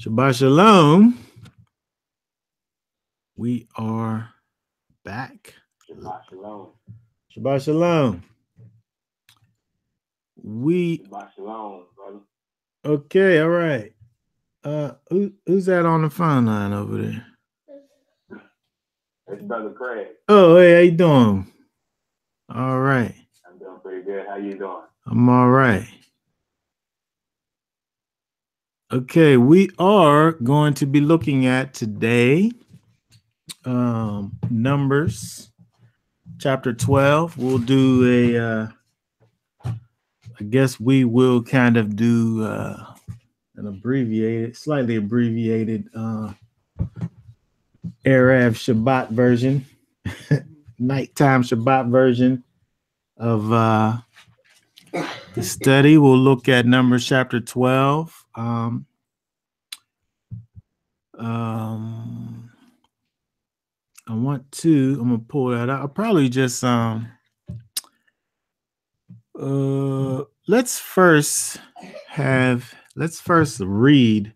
Shabbat Shalom. We are back. Shabbat Shalom. Shabbat Shalom. Shabbat Shalom, brother. Okay, all right. Who's that on the phone line over there? It's Brother Craig. Oh, hey, how you doing? All right. I'm doing pretty good. How you doing? I'm all right. Okay, we are going to be looking at today Numbers chapter 12. We'll do I guess we will kind of do an slightly abbreviated Erev Shabbat version, nighttime Shabbat version of the study. We'll look at Numbers chapter 12. I'm gonna pull that out. I'll probably just let's first read. I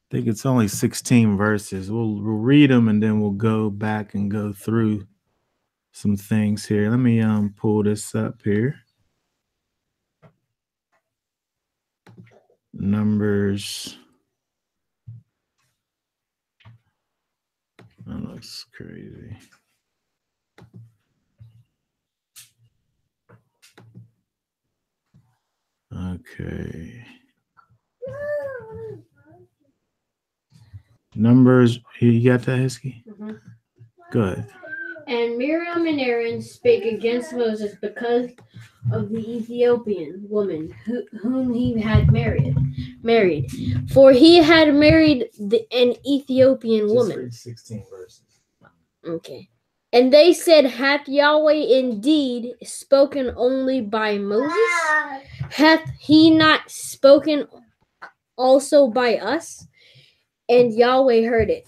think it's only 16 verses. We'll read them and then we'll go back and go through some things here. Let me pull this up here. Numbers. That looks crazy. Okay. Numbers. You got that, Hisky? Mm-hmm. Good. And Miriam and Aaron spake against Moses because of the Ethiopian woman whom he had married. For he had married an Ethiopian woman. Read 16 verses. Okay. And they said, hath Yahweh indeed spoken only by Moses? Hath he not spoken also by us? And Yahweh heard it.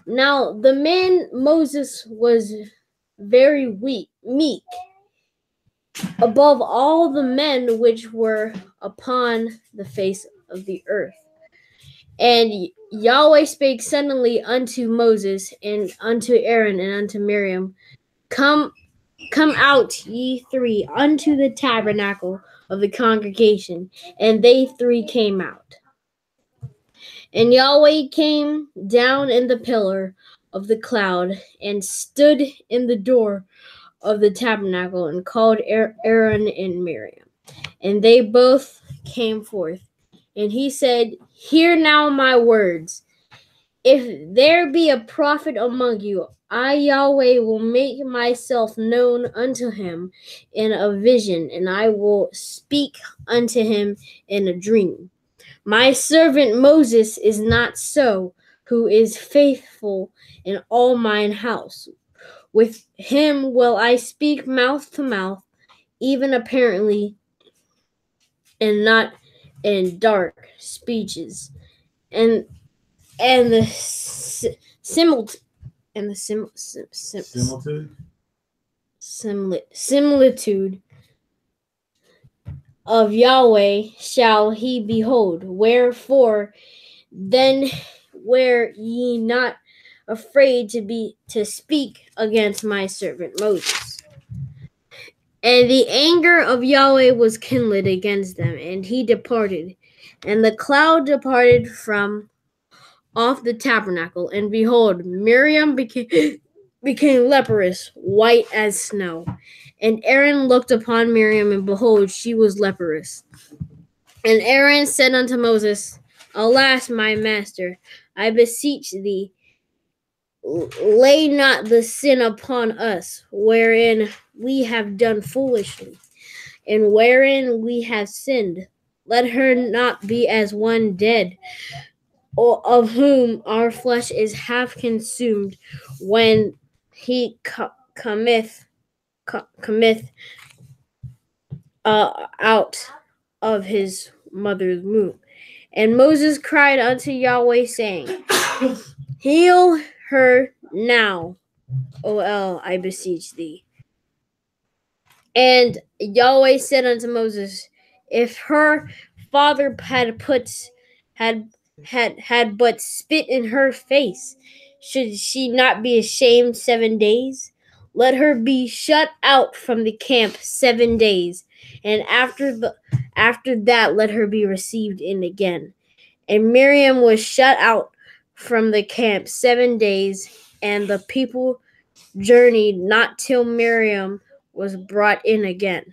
Now the man Moses was very meek, above all the men which were upon the face of the earth. And Yahweh spake suddenly unto Moses, and unto Aaron, and unto Miriam, Come out, ye three, unto the tabernacle of the congregation. And they three came out. And Yahweh came down in the pillar of the cloud, and stood in the door of the tabernacle, and called Aaron and Miriam. And they both came forth. And he said, Hear now my words. If there be a prophet among you, I, Yahweh, will make myself known unto him in a vision, and I will speak unto him in a dream. My servant Moses is not so, who is faithful in all mine house. With him will I speak mouth to mouth, even apparently, and not in dark speeches. And the similitude of Yahweh shall he behold. Wherefore then were ye not afraid to speak against my servant Moses? And the anger of Yahweh was kindled against them, and he departed. And the cloud departed from off the tabernacle, and behold, Miriam became leprous, white as snow. And Aaron looked upon Miriam, and behold, she was leprous. And Aaron said unto Moses, Alas, my master, I beseech thee, lay not the sin upon us, wherein we have done foolishly, and wherein we have sinned. Let her not be as one dead, or of whom our flesh is half consumed, when he cometh out of his mother's womb. And Moses cried unto Yahweh, saying, Heal her now, O El, I beseech thee. And Yahweh said unto Moses, If her father had had but spit in her face. Should she not be ashamed 7 days? Let her be shut out from the camp 7 days, and after that let her be received in again. And Miriam was shut out from the camp 7 days, and the people journeyed not till Miriam was brought in again.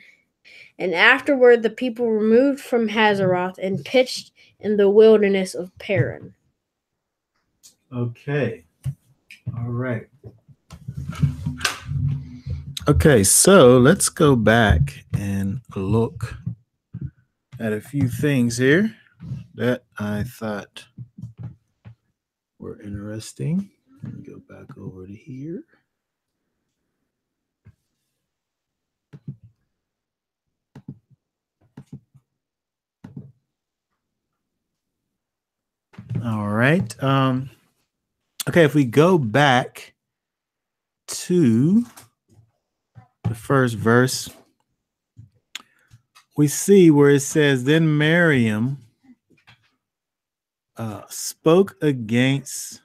And afterward the people removed from Hazeroth and pitched in the wilderness of Paran. Okay. All right. Okay, so let's go back and look at a few things here that I thought were interesting. Let me go back over to here. All right. Okay, if we go back to the first verse, we see where it says, then Miriam spoke against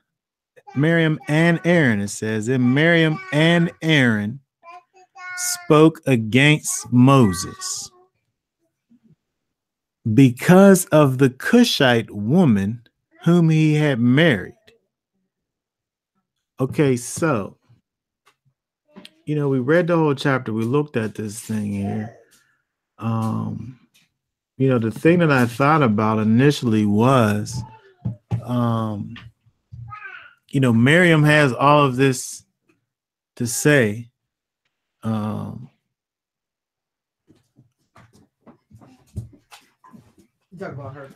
Miriam and Aaron. It says, then Miriam and Aaron spoke against Moses because of the Cushite woman whom he had married. Okay, so, we read the whole chapter. We looked at this thing here. The thing that I thought about initially was, Miriam has all of this to say. Talk about her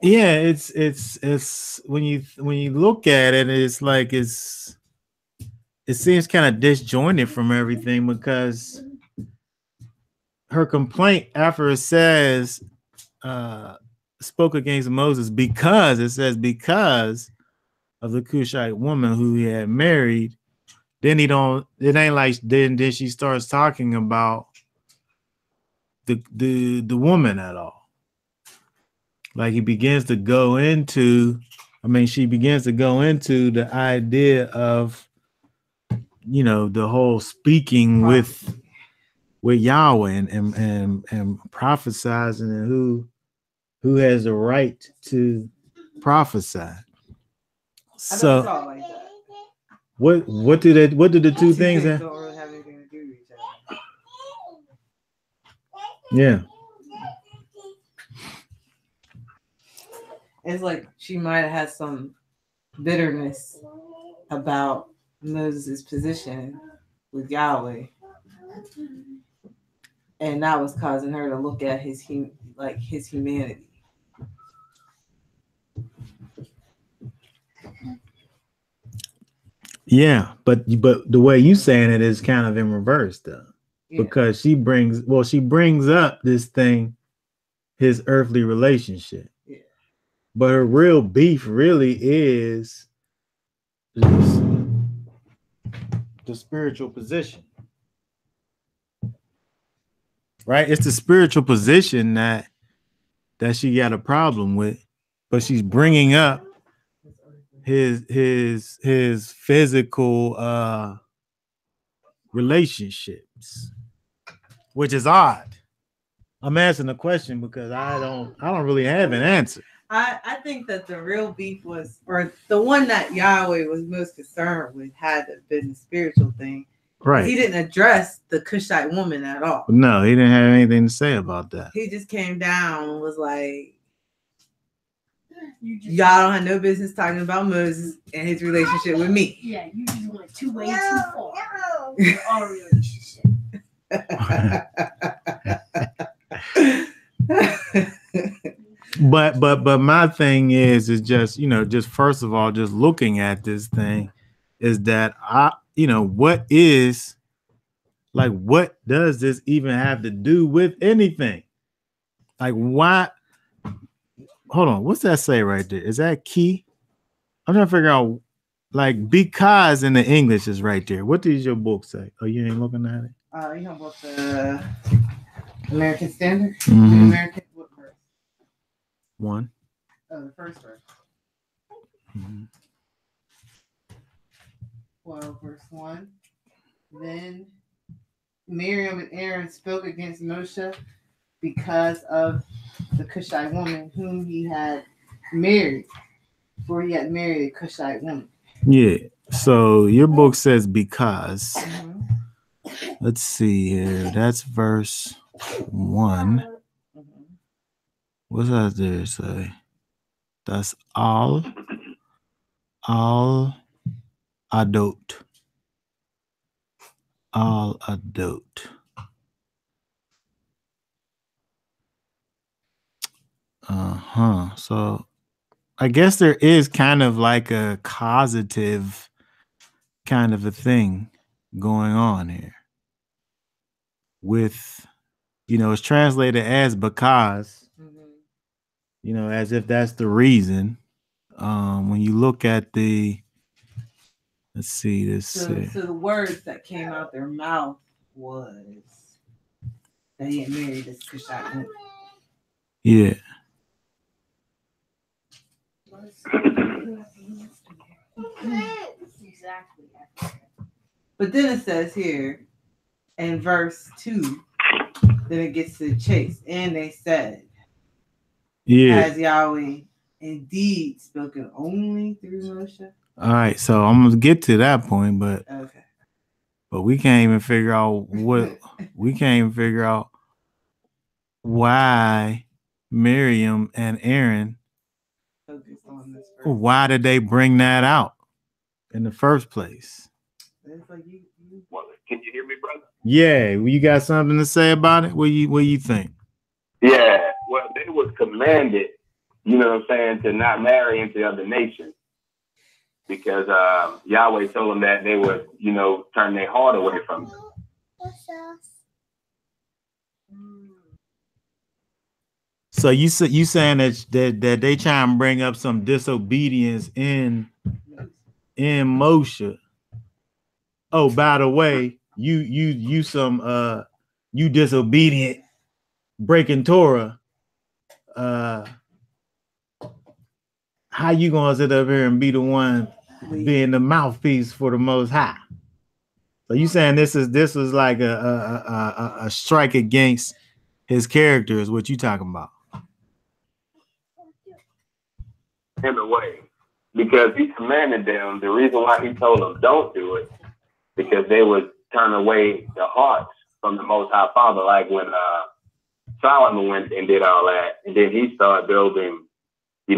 it's when you look at it, it's like it seems kind of disjointed from everything, because her complaint after it says spoke against Moses because of the Cushite woman who he had married. Then then she starts talking about the woman at all. Like she begins to go into the idea of, the whole speaking with Yahweh and prophesizing, and who has the right to prophesy. So like that. what do the two things don't really have anything to do with each other. Yeah. It's like she might have had some bitterness about Moses' position with Yahweh, and that was causing her to look at his humanity. Yeah, but the way you saying it is kind of in reverse, though, because she brings up this thing, his earthly relationship. Yeah. But her real beef really is the spiritual position. Right? It's the spiritual position that she got a problem with, but she's bringing up his physical relationships, which is odd. I'm asking the question because I don't really have an answer. I think that the real beef was, or the one that Yahweh was most concerned with, had to have been the spiritual thing. Right. He didn't address the Cushite woman at all. No, he didn't have anything to say about that. He just came down and was like, y'all don't have no business talking about Moses and his relationship with me. Yeah, you just went too far. Our relationship. But my thing is just, just first of all, just looking at this thing, is that what does this even have to do with anything? Like, why? Hold on, what's that say right there? Is that key? I'm trying to figure out, like, because in the English is right there. What does your book say? Oh, you ain't looking at it? You know about the American Standard? Mm-hmm. American, what verse? 1. the first verse. Mm-hmm. 12, verse 1. Then Miriam and Aaron spoke against Moshe because of the Cushite woman whom he had married, for he had married a Cushite woman. Yeah. So your book says because. Mm-hmm. Let's see here. That's verse 1. Mm-hmm. What's that there say? That's all adot. All adot. So I guess there is kind of like a causative kind of a thing going on here with, it's translated as because, as if that's the reason. When you look at let's see this. So the words that came out their mouth was that he had married this Cushite woman. Yeah. Exactly. But then it says here in verse 2, then it gets to the chase. And they said, has Yahweh indeed spoken only through Moshe? All right, so I'm gonna get to that point, but we can't even figure out why Miriam and Aaron, why did they bring that out in the first place? Well, can you hear me, brother? Yeah, you got something to say about it? What you think? Yeah, well, they was commanded, you know what I'm saying, to not marry into other nations because Yahweh told them that they would, turn their heart away from them. So you saying that they try and bring up some disobedience in Moshe. Oh, by the way, you disobedient, breaking Torah. How you gonna sit up here and be the one being the mouthpiece for the Most High? So you saying this is like a strike against his character is what you talking about? In a way, because he commanded them. The reason why he told them don't do it, because they would turn away the hearts from the Most High Father, like when Solomon went and did all that, and then he started building,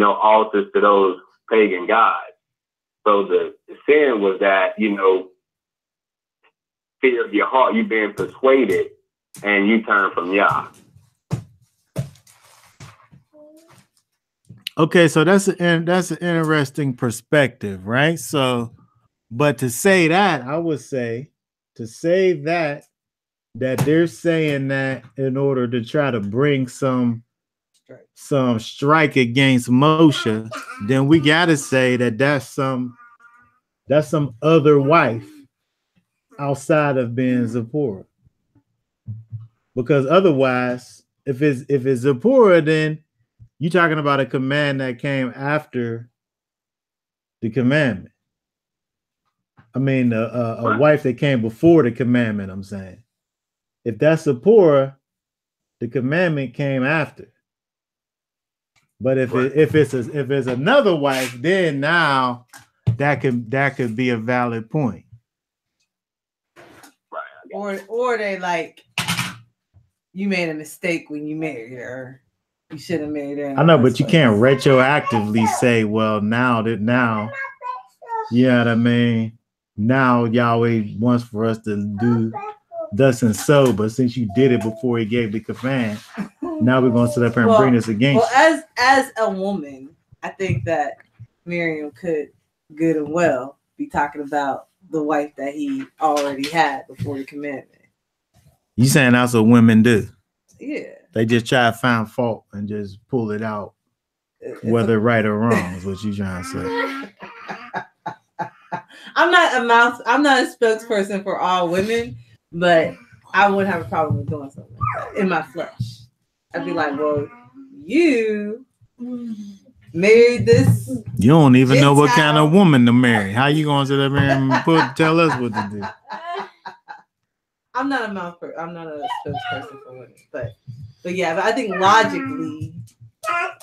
altars to those pagan gods. So the sin was that, fear of your heart, you being persuaded, and you turn from Yah. Okay, so that's an interesting perspective, right? So, but to say that, I would say that they're saying that in order to try to bring some strike against Moshe, then we gotta say that that's some other wife outside of being Zipporah. Because otherwise, if it's Zipporah, then you're talking about a command that came after the commandment. I mean, a wife that came before the commandment, I'm saying. If that's Zipporah, the commandment came after. But if it's another wife, then now that could be a valid point. Or they like, you made a mistake when you married her. You should have married her. I know, but you can't retroactively say, well, now, you know what I mean? Now Yahweh wants for us to do thus and so, but since you did it before he gave the command, now we're gonna sit up here and bring this against you. As a woman, I think that Miriam could good and well be talking about the wife that he already had before the commandment. You saying that's what women do? Yeah. They just try to find fault and just pull it out, whether right or wrong is what you trying to say. I'm not a spokesperson for all women, but I wouldn't have a problem with doing something like that in my flesh. I'd be like, well, you married this. You don't even know what kind of Gentile. woman to marry. How you gonna sit there and tell us what to do? I'm not a mouth person. I'm not a spokesperson for women, but yeah, but I think logically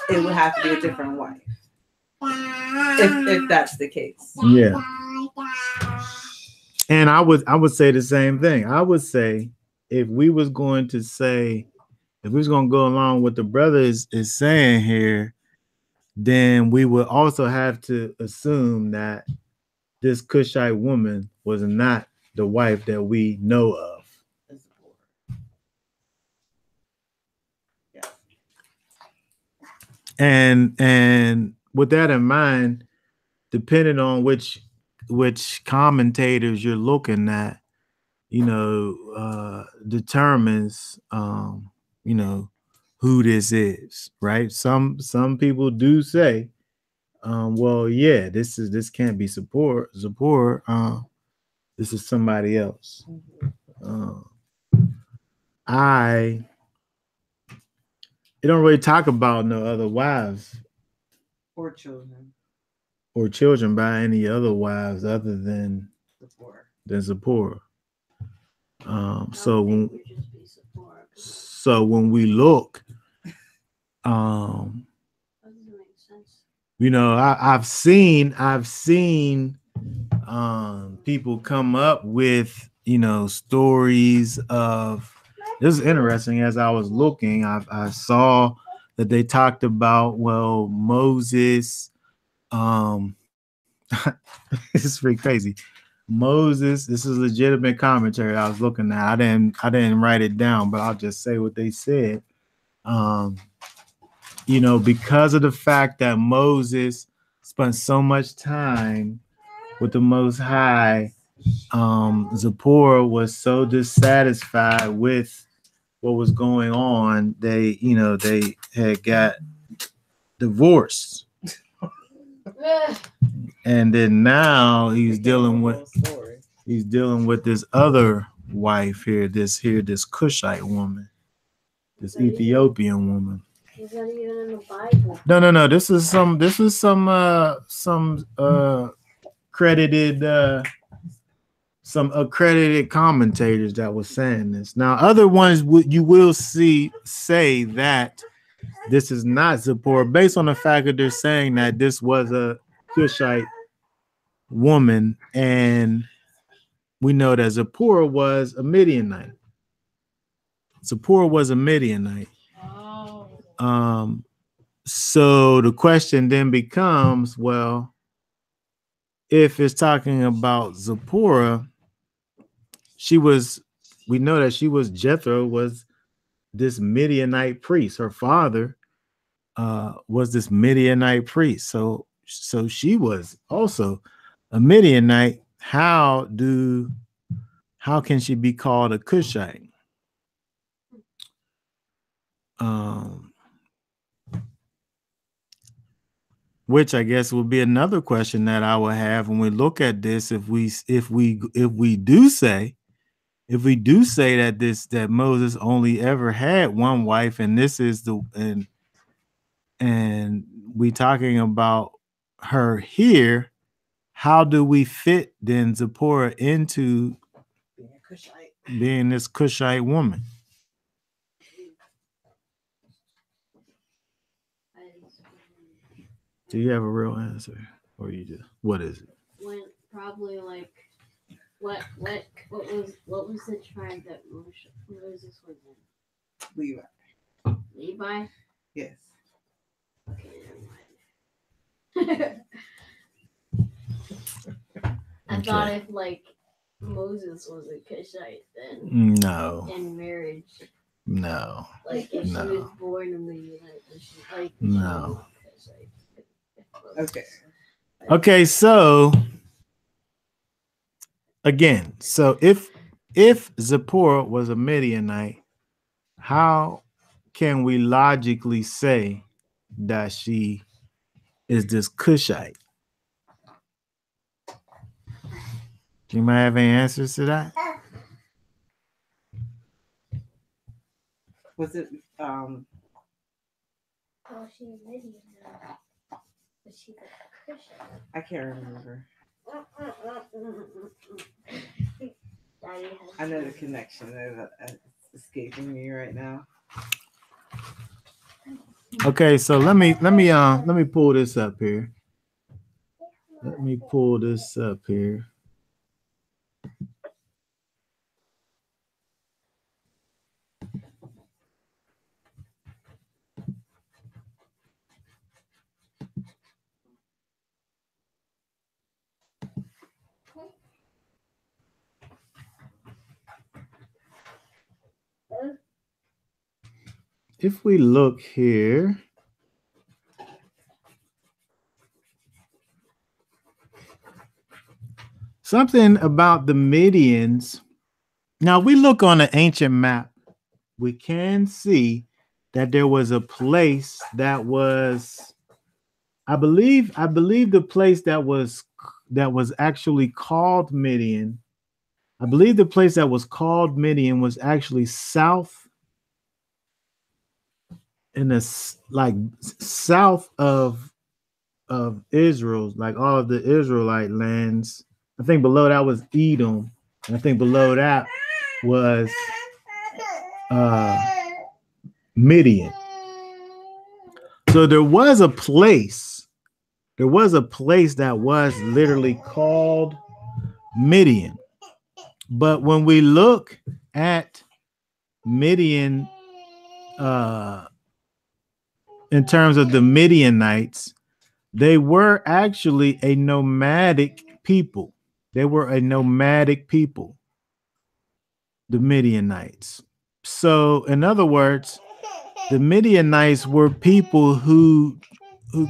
it would have to be a different wife if that's the case. Yeah. And I would say the same thing. I would say if we was going to go along with the brother is saying here, then we would also have to assume that this Cushite woman was not the wife that we know of. And with that in mind, depending on which commentators you're looking at, determines who this is, right? Some people do say, well, yeah, this can't be Zipporah. This is somebody else. They don't really talk about no other wives or children by any other wives other than Zipporah. So when we look, I've seen people come up with stories of. This is interesting. As I was looking, I saw that they talked about Moses. It's pretty crazy. Moses. This is legitimate commentary I was looking at. I didn't write it down, but I'll just say what they said. Because of the fact that Moses spent so much time with the Most High, Zipporah was so dissatisfied with what was going on. They had got divorced, and then now he's dealing with this other wife here, this Cushite woman, this Ethiopian woman. Is that even in the Bible? No. This is some credited some accredited commentators that was saying this. Now, other ones you will say that this is not Zipporah, based on the fact that they're saying that this was a Cushite woman, and we know that Zipporah was a Midianite. So the question then becomes, well, if it's talking about Zipporah, we know that Jethro was this Midianite priest. Her father was this Midianite priest. So she was also a Midianite. How can she be called a Cushite? Which I guess would be another question that I would have when we look at this. If we do say that Moses only ever had one wife, and this is and we talking about her here, how do we fit then Zipporah into being this Cushite woman? Do you have a real answer, or you just what is it? Probably like what was the tribe that Moses was in? Levi? Yes. Okay, never mind. I thought if Moses was a Cushite then. No. In marriage. No. If she was born in the no. Okay, so again, if Zipporah was a Midianite, how can we logically say that she is this Cushite? Do you might have any answers to that? Was it she's Midian now. I can't remember. I know the connection is escaping me right now. Okay, so let me pull this up here. Let me pull this up here. If we look here, something about the Midians. Now we look on an ancient map, we can see that there was a place that was, I believe the place that was actually called Midian. I believe the place that was called Midian was actually south in the like south of Israel, like all of the Israelite lands. I think below that was Edom, and I think below that was Midian. So there was a place that was literally called Midian. But when we look at Midian, in terms of the Midianites, they were actually a nomadic people. They were a nomadic people, the Midianites. So, in other words, the Midianites were people who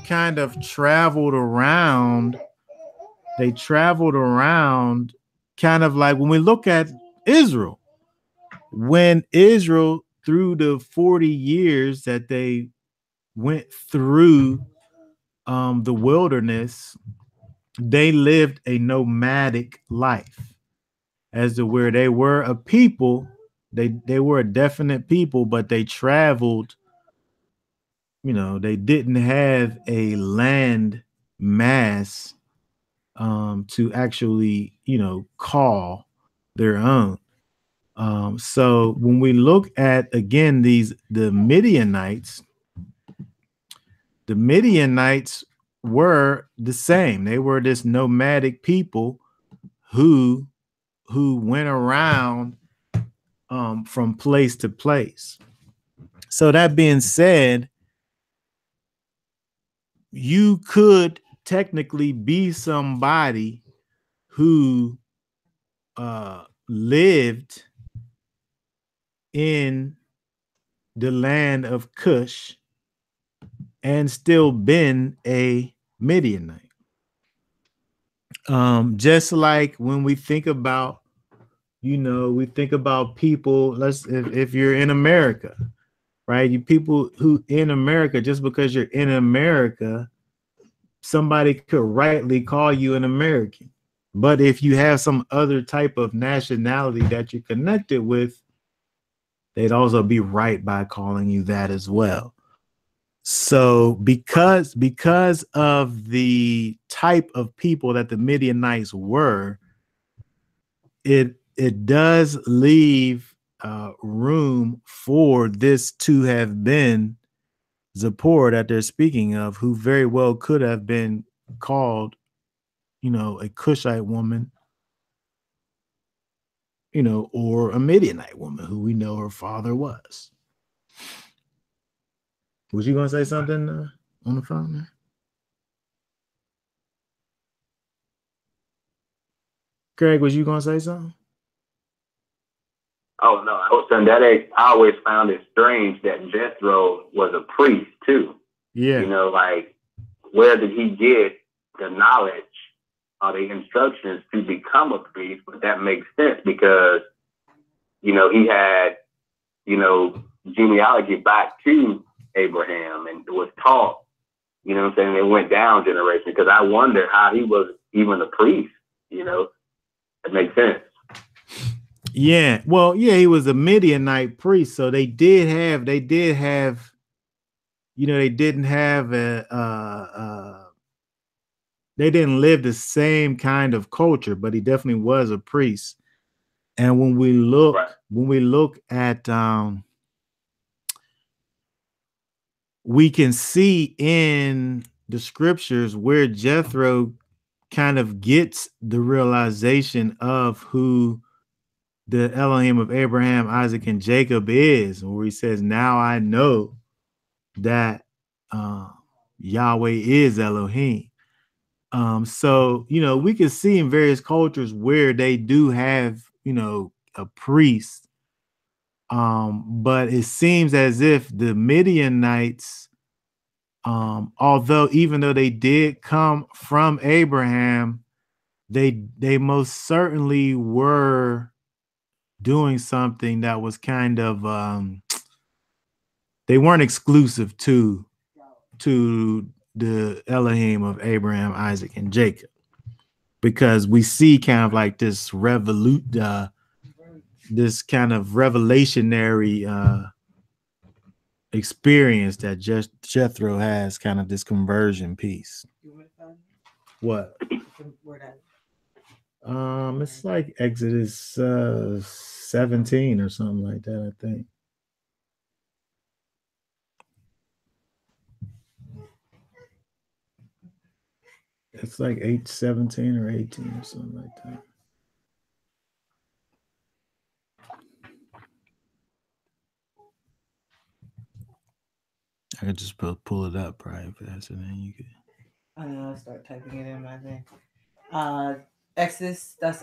kind of traveled around. They traveled around, kind of like when we look at Israel. When Israel, through the 40 years that they went through the wilderness, they lived a nomadic life, as to where they were a people. They were a definite people, but they traveled. They didn't have a land mass to actually, call their own. So when we look at, again, the Midianites were the same. They were this nomadic people who went around from place to place. So that being said, you could technically be somebody who lived in the land of Cush and still been a Midianite. Just like when we think about, we think about people, if you're in America, right? You people who in America, just because you're in America, somebody could rightly call you an American. But if you have some other type of nationality that you're connected with, they'd also be right by calling you that as well. So because of the type of people that the Midianites were, it does leave room for this to have been Zipporah that they're speaking of, who very well could have been called, a Cushite woman, or a Midianite woman, who we know her father was. Was you gonna say something on the phone there? Craig, was you gonna say something? Oh no, I was saying that I always found it strange that Jethro was a priest too. Yeah. Like, where did he get the knowledge or the instructions to become a priest? But that makes sense because, he had, genealogy back to Abraham and was taught, it went down generation, because I wonder how he was even a priest, it makes sense. Yeah. Well, yeah, he was a Midianite priest. So they did have, they didn't have they didn't live the same kind of culture, but he definitely was a priest. And when we look, Right. at we can see in the scriptures where Jethro kind of gets the realization of who the Elohim of Abraham, Isaac, and Jacob is, where he says, now I know that Yahweh is Elohim. So, we can see in various cultures where they do have, a priest. But it seems as if the Midianites, even though they did come from Abraham, they most certainly were doing something that was kind of they weren't exclusive to the Elohim of Abraham, Isaac, and Jacob, because we see kind of like this this kind of revelationary experience that Jethro has, kind of this conversion piece. What? It's like Exodus 17 or something like that, I think. It's like 8:17 or 18 or something like that. I could just pull it up, right? If that's it, then you could. I know. I'll start typing it in my thing. That's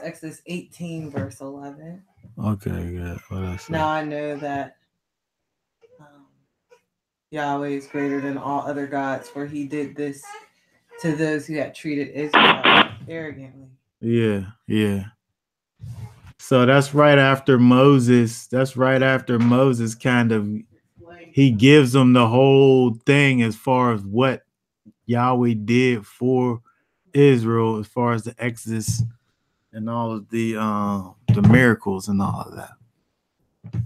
Exodus 18, verse 11. Okay, good. What else? Now I know that Yahweh is greater than all other gods, for he did this to those who had treated Israel arrogantly. Yeah. So that's right after Moses. Kind of, he gives them the whole thing as far as what Yahweh did for Israel, as far as the Exodus and all of the miracles and all of that.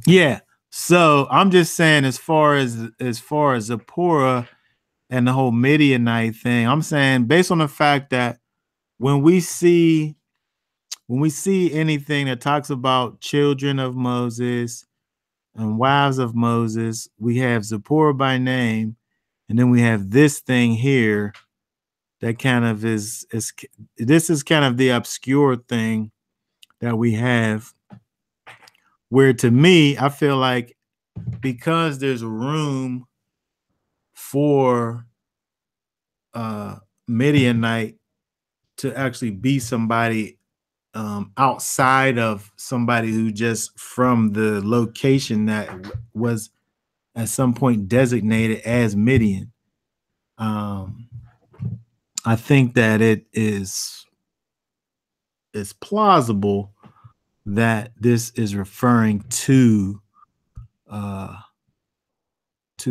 Yeah. So I'm just saying, as far as Zipporah and the whole Midianite thing, I'm saying based on the fact that when we see anything that talks about children of Moses and wives of Moses, we have Zipporah by name, and then we have this thing here that kind of is this is kind of the obscure thing that we have, where to me, I feel like because there's room for Midianite to actually be somebody outside of somebody who just from the location that was at some point designated as Midian. I think that it's plausible that this is referring to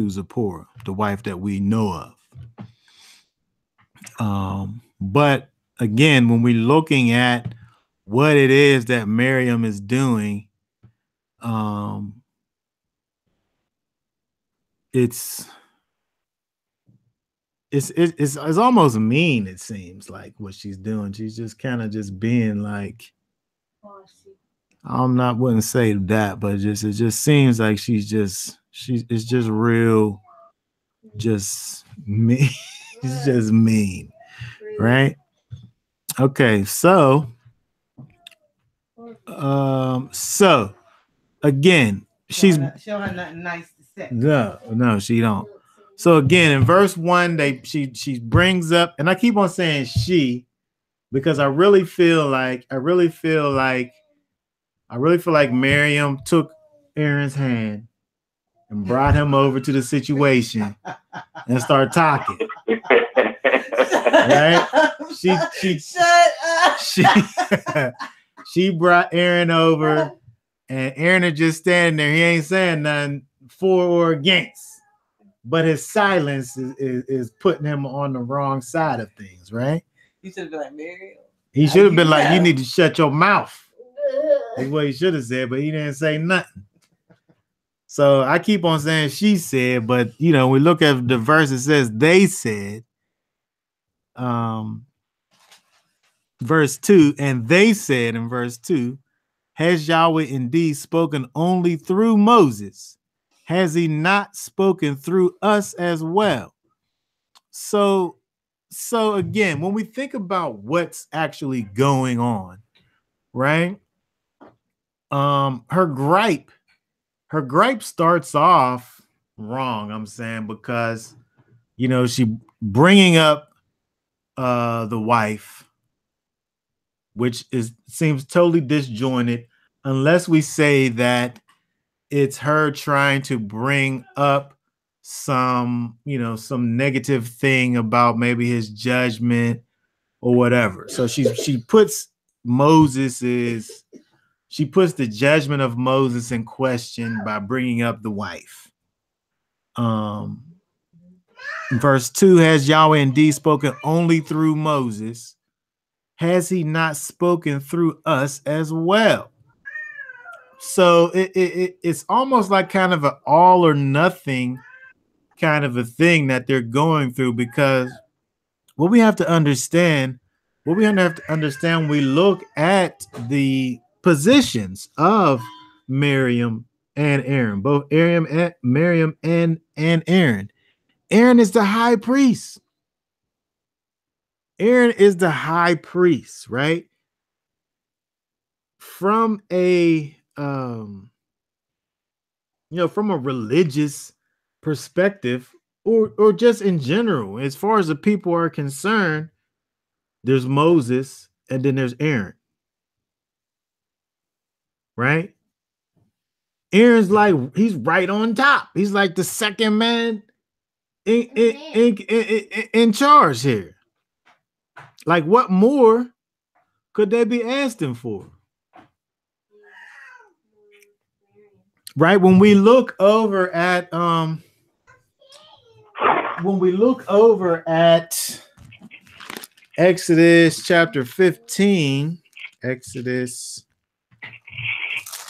Zipporah, the wife that we know of. But again, when we're looking at what it is that Miriam is doing, it's almost mean. It seems like what she's doing. She's just kind of just being like, wouldn't say that, but it just seems like it's just real, just mean. It's just mean, right? Okay, so again, she don't have nothing nice to say. No, she don't. So again, in verse 1, she brings up, and I keep on saying she, because I really feel like Miriam took Aaron's hand and brought him over to the situation and started talking. Right? She brought Aaron over, and Aaron is just standing there. He ain't saying nothing for or against, but his silence is putting him on the wrong side of things, right? He should have been like, Miriam. He should have been like, you need to shut your mouth. That's what he should have said, but he didn't say nothing. So I keep on saying she said, but we look at the verse, it says they said. verse 2, and they said in verse 2, has Yahweh indeed spoken only through Moses? Has he not spoken through us as well? So again, when we think about what's actually going on, right? Her gripe starts off wrong, I'm saying, because she bringing up the wife, which seems totally disjointed, unless we say that it's her trying to bring up some negative thing about maybe his judgment or whatever. So she puts the judgment of Moses in question by bringing up the wife. Verse 2, has Yahweh indeed spoken only through Moses? Has he not spoken through us as well? So it's almost like kind of an all or nothing kind of a thing that they're going through, because what we have to understand when we look at the positions of Miriam and Aaron, both Miriam and Aaron. Aaron is the high priest. Aaron is the high priest, right? From a from a religious perspective, or just in general, as far as the people are concerned, there's Moses and then there's Aaron, right? Aaron's like, he's right on top. He's like the second man in charge here. Like, what more could they be asking for? Right? When we look over at Exodus chapter 15,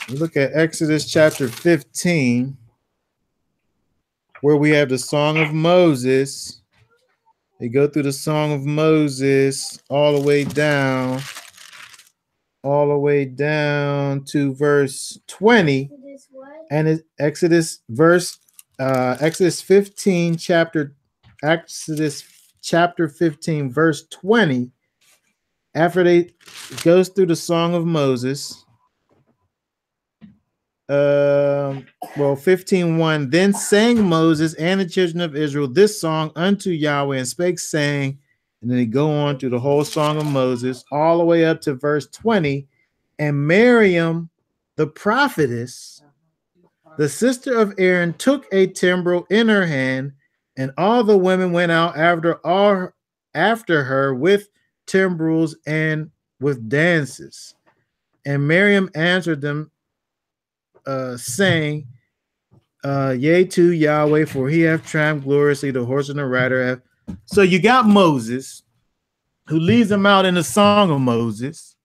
look at Exodus chapter 15, where we have the Song of Moses. They go through the Song of Moses all the way down to verse 20. And it's Exodus 15 verse 20. After they goes through the Song of Moses, 15:1, then sang Moses and the children of Israel this song unto Yahweh, and spake, saying, and then they go on through the whole Song of Moses all the way up to verse 20. And Miriam, the prophetess, the sister of Aaron, took a timbrel in her hand, and all the women went out after her with timbrels and with dances. And Miriam answered them, saying, yea to Yahweh, for he hath triumphed gloriously, the horse and the rider. So you got Moses, who leads them out in the Song of Moses.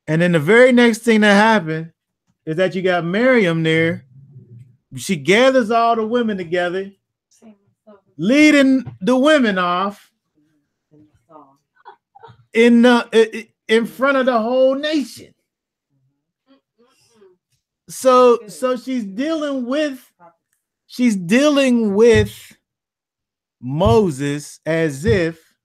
And then the very next thing that happened is that you got Miriam there. She gathers all the women together, leading the women off in front of the whole nation. So she's dealing with Moses as if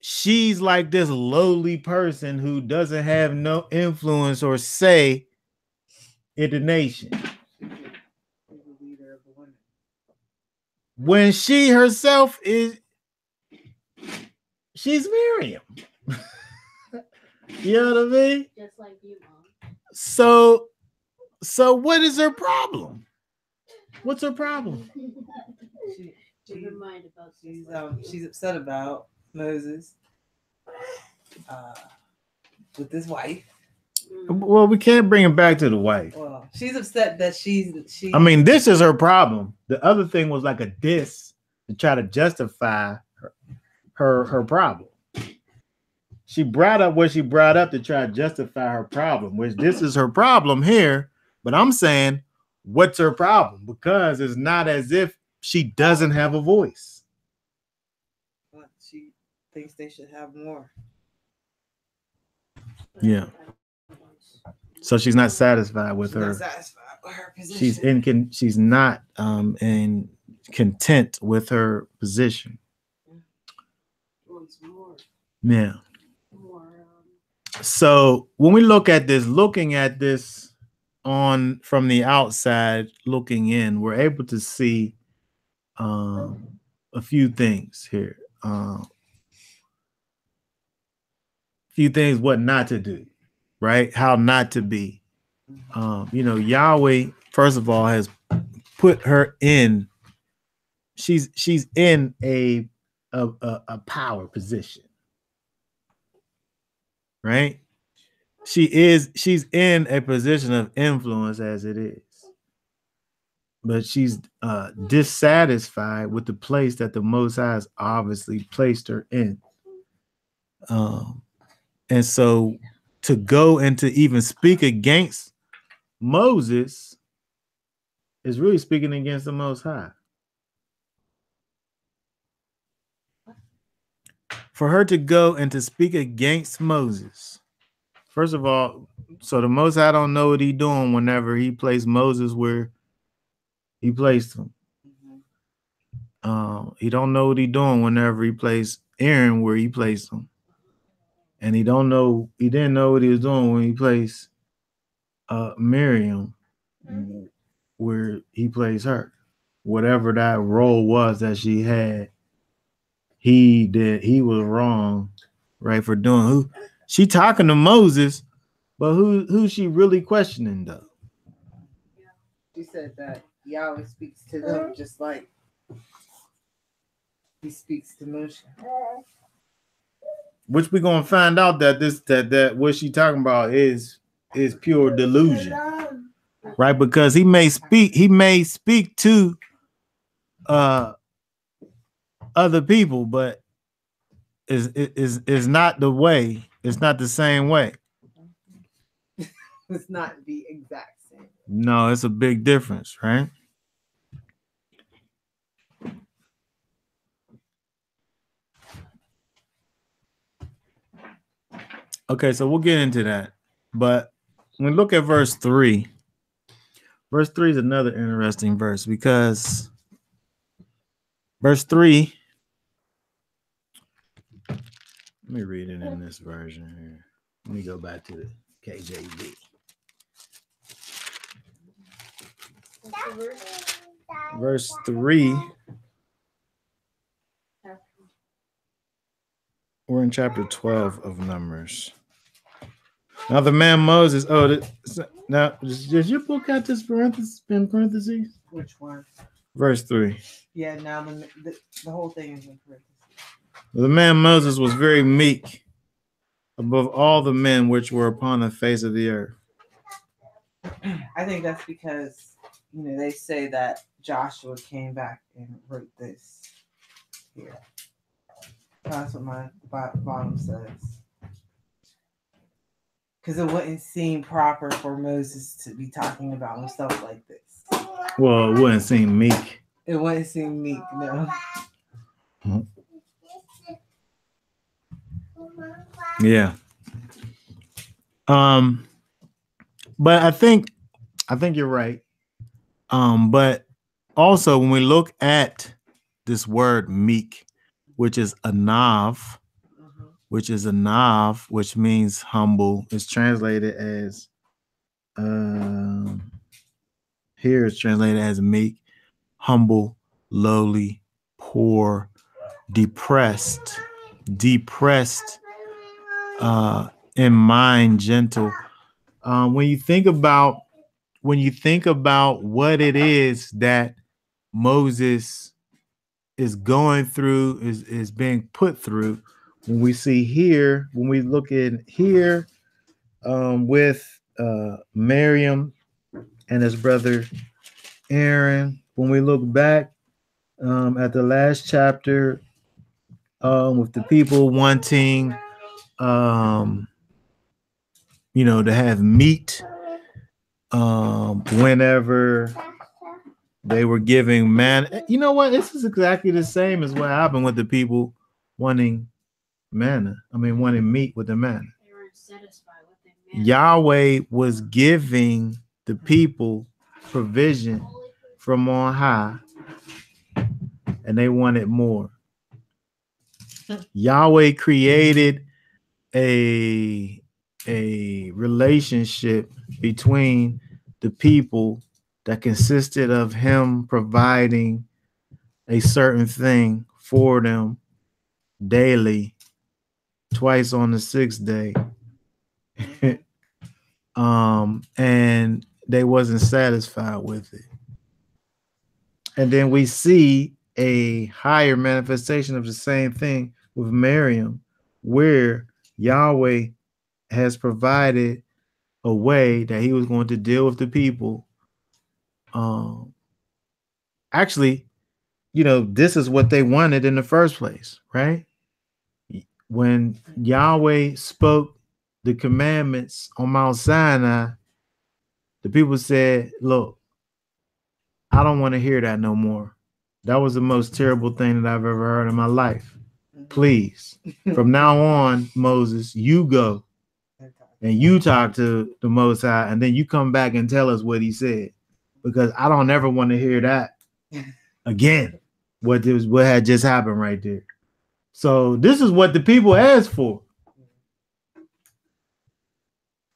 she's like this lowly person who doesn't have no influence or say in the nation, when she herself she's Miriam. You know what I mean? Just like you, Mom. So what is her problem? What's her problem? She's upset about Moses with his wife. Well, we can't bring him back to the wife. Well, she's upset that she. I mean, this is her problem. The other thing was like a diss to try to justify her problem. She brought up what she brought up to try to justify her problem, which this is her problem here. But I'm saying, what's her problem? Because it's not as if she doesn't have a voice. thinks they should have more. Yeah. So she's not satisfied with She's her. not satisfied with her position. She's not in content with her position. Yeah. So when we look at this, looking at this on from the outside, looking in, we're able to see a few things here. A few things what not to do, right? How not to be. Yahweh, first of all, has put her in. She's in a power position, right? She's in a position of influence as it is, but she's dissatisfied with the place that the Most High has obviously placed her in. And so to go and to even speak against Moses is really speaking against the Most High. For her to go and to speak against Moses, first of all, so the Most High don't know what he's doing whenever he placed Moses where he placed him. He don't know what he's doing whenever he placed Aaron where he placed him. And he didn't know what he was doing when he placed Miriam where he placed her. Whatever that role was that she had, he was wrong, right, for doing. Who she talking to Moses, but who's she really questioning though? She said that Yahweh speaks to them just like he speaks to Moshe. Which we're gonna find out that what she talking about is pure delusion, right? Because he may speak to other people, but is not the way. It's not the same way. It's not the exact same. No, it's a big difference, right? Okay, so we'll get into that. But when we look at verse 3 is another interesting verse because verse 3, let me read it in this version here. Let me go back to the KJV. Verse 3. We're in chapter 12 of Numbers. Now the man Moses. Now does your book have this in parentheses? Which one? Verse 3. Yeah. Now the whole thing is in parentheses. The man Moses was very meek above all the men which were upon the face of the earth. I think that's because they say that Joshua came back and wrote this here. That's what my bottom says. Because it wouldn't seem proper for Moses to be talking about himself like this. Well, it wouldn't seem meek. It wouldn't seem meek, no. Yeah. But I think you're right. But also when we look at this word meek, which is anav, which means humble. It's translated as here it's translated as meek, humble, lowly, poor, depressed, in mind, gentle. When you think about what it is that Moses is going through, is being put through, when we see here, when we look in here with Miriam and his brother Aaron, when we look back at the last chapter with the people wanting to have meat whenever they were giving man. You know what? This is exactly the same as what happened with the people wanting manna. I mean, wanted meat with the manna. They weren't satisfied with their manna. Yahweh was giving the people provision from on high, and they wanted more. Yahweh created a relationship between the people that consisted of him providing a certain thing for them daily, twice on the sixth day. And they wasn't satisfied with it. And then we see a higher manifestation of the same thing with Miriam, where Yahweh has provided a way that he was going to deal with the people. Actually, this is what they wanted in the first place, right? When Yahweh spoke the commandments on Mount Sinai, the people said, look, I don't want to hear that no more. That was the most terrible thing that I've ever heard in my life. Please, from now on, Moses, you go and you talk to the Most High, and then you come back and tell us what he said, because I don't ever want to hear that again. What had just happened right there. So this is what the people asked for.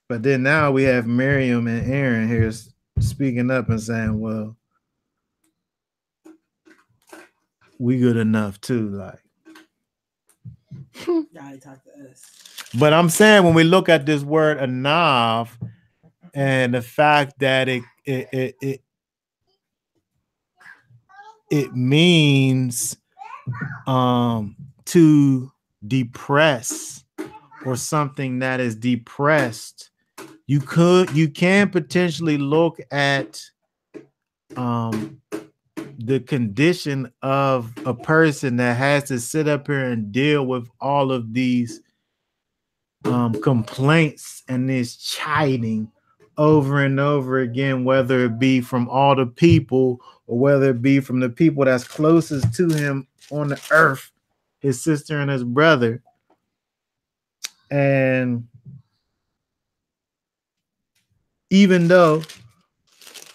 But then now we have Miriam and Aaron here speaking up and saying, well, we good enough too. Like, talk to us. But I'm saying when we look at this word anav and the fact that it means to depress or something that is depressed, you can potentially look at the condition of a person that has to sit up here and deal with all of these complaints and this chiding over and over again, whether it be from all the people or whether it be from the people that's closest to him on the earth, his sister and his brother. And even though,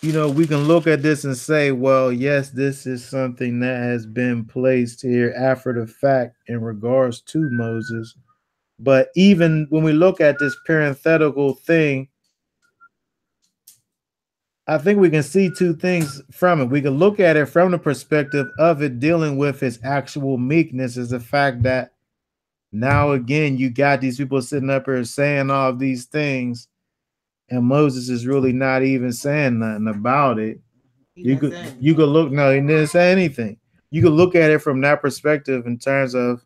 we can look at this and say, well, yes, this is something that has been placed here after the fact in regards to Moses. But even when we look at this parenthetical thing, I think we can see two things from it. We can look at it from the perspective of it dealing with his actual meekness, is the fact that now again, you got these people sitting up here saying all of these things, and Moses is really not even saying nothing about it. You could look, no, he didn't say anything. You could look at it from that perspective in terms of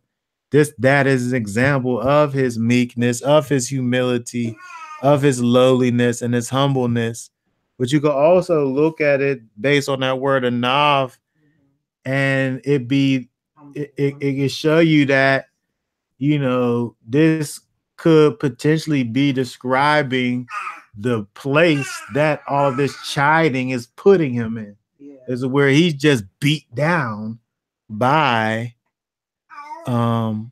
that is an example of his meekness, of his humility, of his lowliness and his humbleness. But you could also look at it based on that word anav, and it can show you that, this could potentially be describing the place that all this chiding is putting him in. Yeah. Is where he's just beat down by all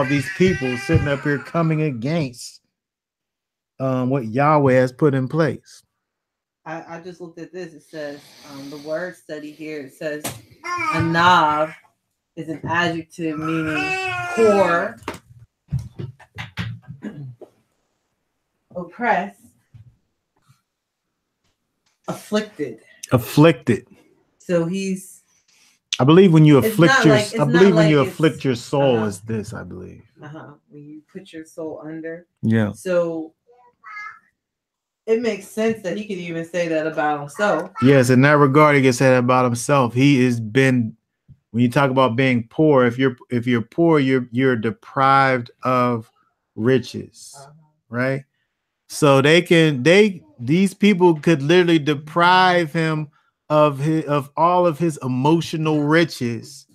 these people sitting up here coming against what Yahweh has put in place. I just looked at this. It says the word study here. It says anav is an adjective meaning poor, oppressed, afflicted. So he's. I believe when you afflict your soul is this. I believe. When you put your soul under. Yeah. So it makes sense that he could even say that about himself. Yes, in that regard, he can say that about himself. He has been. When you talk about being poor, if you're poor, you're deprived of riches, right? So these people could literally deprive him of all of his emotional riches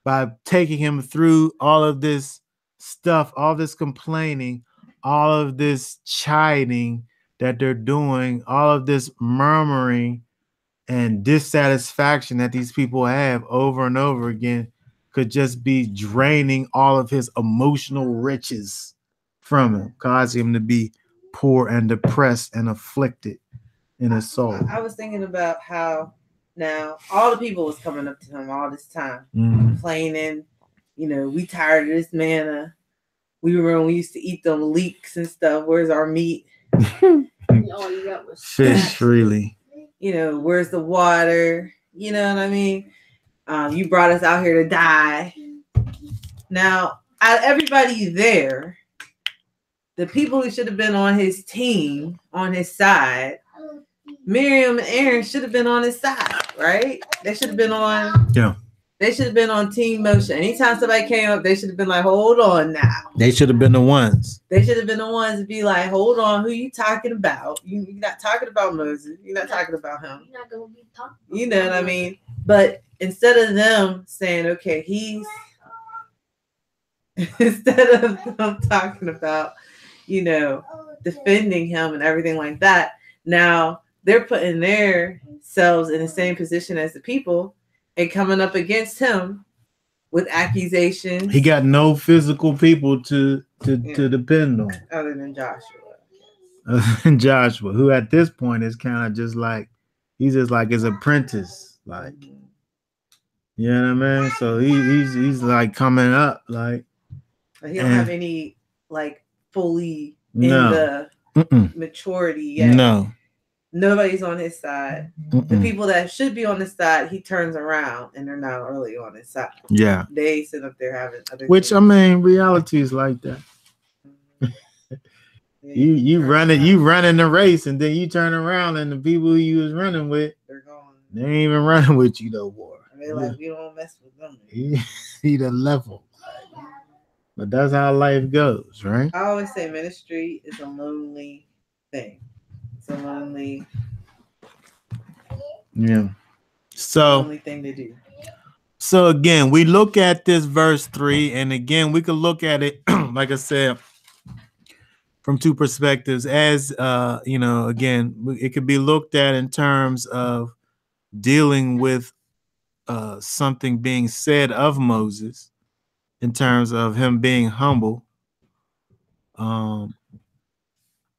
by taking him through all of this stuff, all this complaining, all of this chiding that they're doing, all of this murmuring and dissatisfaction that these people have over and over again could just be draining all of his emotional riches from him, causing him to be poor and depressed and afflicted in his soul. I was thinking about how now all the people was coming up to him all this time, Mhm. complaining, we tired of this manna. We remember when we used to eat them leeks and stuff. Where's our meat? All you got was Fish freely. Where's the water? You know what I mean? You brought us out here to die. Now, out of everybody there, the people who should have been on his team, on his side, Miriam and Aaron should have been on his side, right? They should have been on. Yeah. They should have been on Team Moshe. Anytime somebody came up, they should have been like, hold on now. They should have been the ones. They should have been the ones to be like, hold on, who you talking about? You're not talking about Moses. You're not talking about him. You're not gonna be talking. You know what I mean? But instead of them saying, okay, instead of them talking about, defending him and everything like that, now they're putting themselves in the same position as the people and coming up against him with accusations. He got no physical people to depend on. Other than Joshua. And Joshua, who at this point is kind of just like, he's just like his apprentice. Like, you know what I mean? So he's like coming up. Like, he don't have any like fully in the maturity yet. No. Nobody's on his side. Mm-mm. The people that should be on his side, he turns around and they're not really on his side. Yeah. They sit up there having other Which things. I mean, reality is like that. You running the race, and then you turn around and the people who you was running with, they're gone. They ain't even running with you no more. They're like, we don't mess with them. He the level. But that's how life goes, right? I always say ministry is a lonely thing. It's a lonely, lonely thing to do. So again, we look at this verse 3, and again, we could look at it, like I said, from two perspectives. As again, it could be looked at in terms of dealing with something being said of Moses, in terms of him being humble.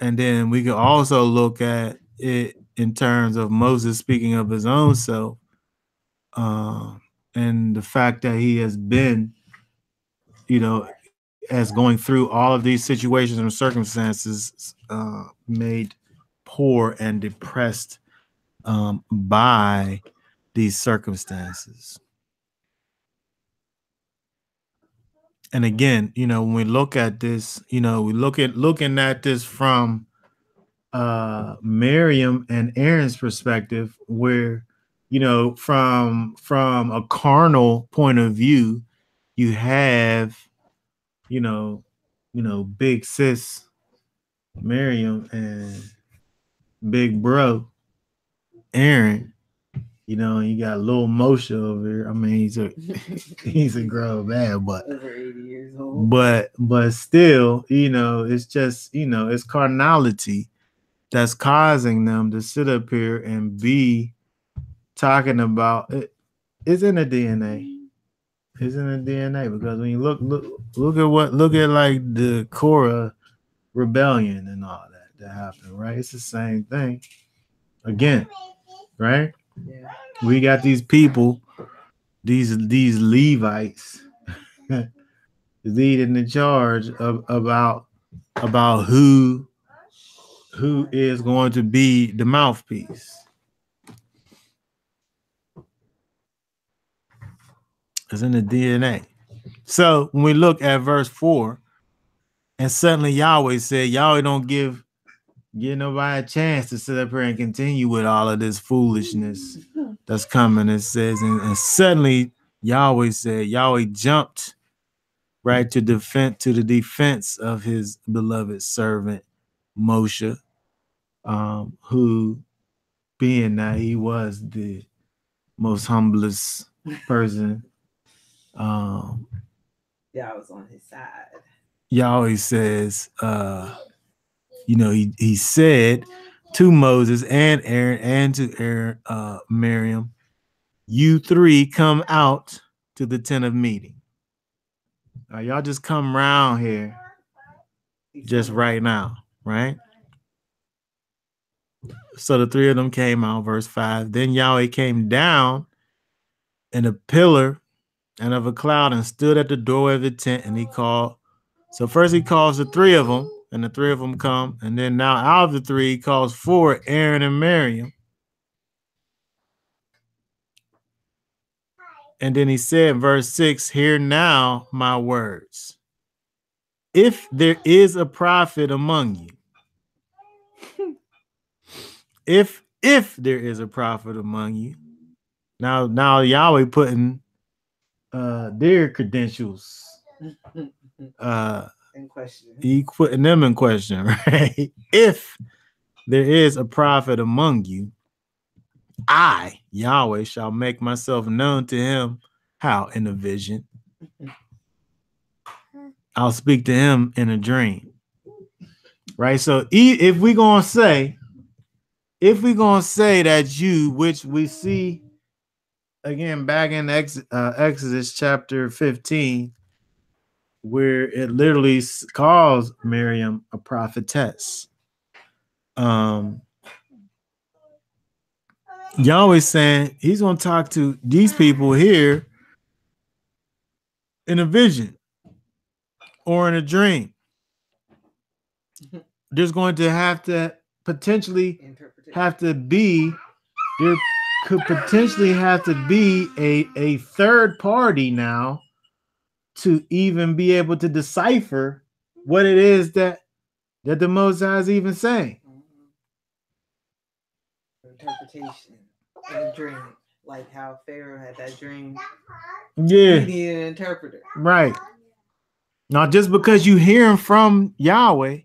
And then we can also look at it in terms of Moses speaking of his own self, and the fact that he has been, as going through all of these situations and circumstances, made poor and depressed by these circumstances. And again, when we look at this, we looking at this from Miriam and Aaron's perspective, where, from a carnal point of view, you have, big sis Miriam and big bro Aaron. And you got little Moshe over here. I mean, he's a grown man, but over 80 years old. But still, it's just, it's carnality that's causing them to sit up here and be talking about it. It's in the DNA. It's in the DNA, because when you look at like the Korah rebellion and all that happened, right? It's the same thing again, right? Yeah. We got these people, these Levites leading the charge about who is going to be the mouthpiece. It's in the DNA. So when we look at verse 4, and suddenly Yahweh said, Yahweh don't give nobody a chance to sit up here and continue with all of this foolishness that's coming. It says, and suddenly Yahweh said, Yahweh jumped right to the defense of his beloved servant Moshe, who, being that he was the most humblest person, I was on his side. Yahweh says, he said to Moses and Aaron and to Miriam, you three come out to the tent of meeting. Y'all just come around here just right now, right? So the three of them came out, verse 5. Then Yahweh came down in a pillar and of a cloud and stood at the doorway of the tent, and he called. So first he calls the three of them, and the three of them come. And then now out of the three, he calls four, Aaron and Miriam. And then he said in verse 6, hear now my words. If there is a prophet among you, if there is a prophet among you, now Yahweh putting their credentials in question. He putting them in question, right? If there is a prophet among you, I, Yahweh, shall make myself known to him. How? In a vision. I'll speak to him in a dream. Right? So if we're gonna say that you, which we see again back in Exodus chapter 15, where it literally calls Miriam a prophetess. Yahweh's saying he's going to talk to these people here in a vision or in a dream. There's going to have to potentially have to be, there could potentially have to be a third party now to even be able to decipher what it is that the Most High is even saying. Interpretation in a dream, like how Pharaoh had that dream. Yeah, he needed an interpreter. Right. Now, just because you hearing from Yahweh,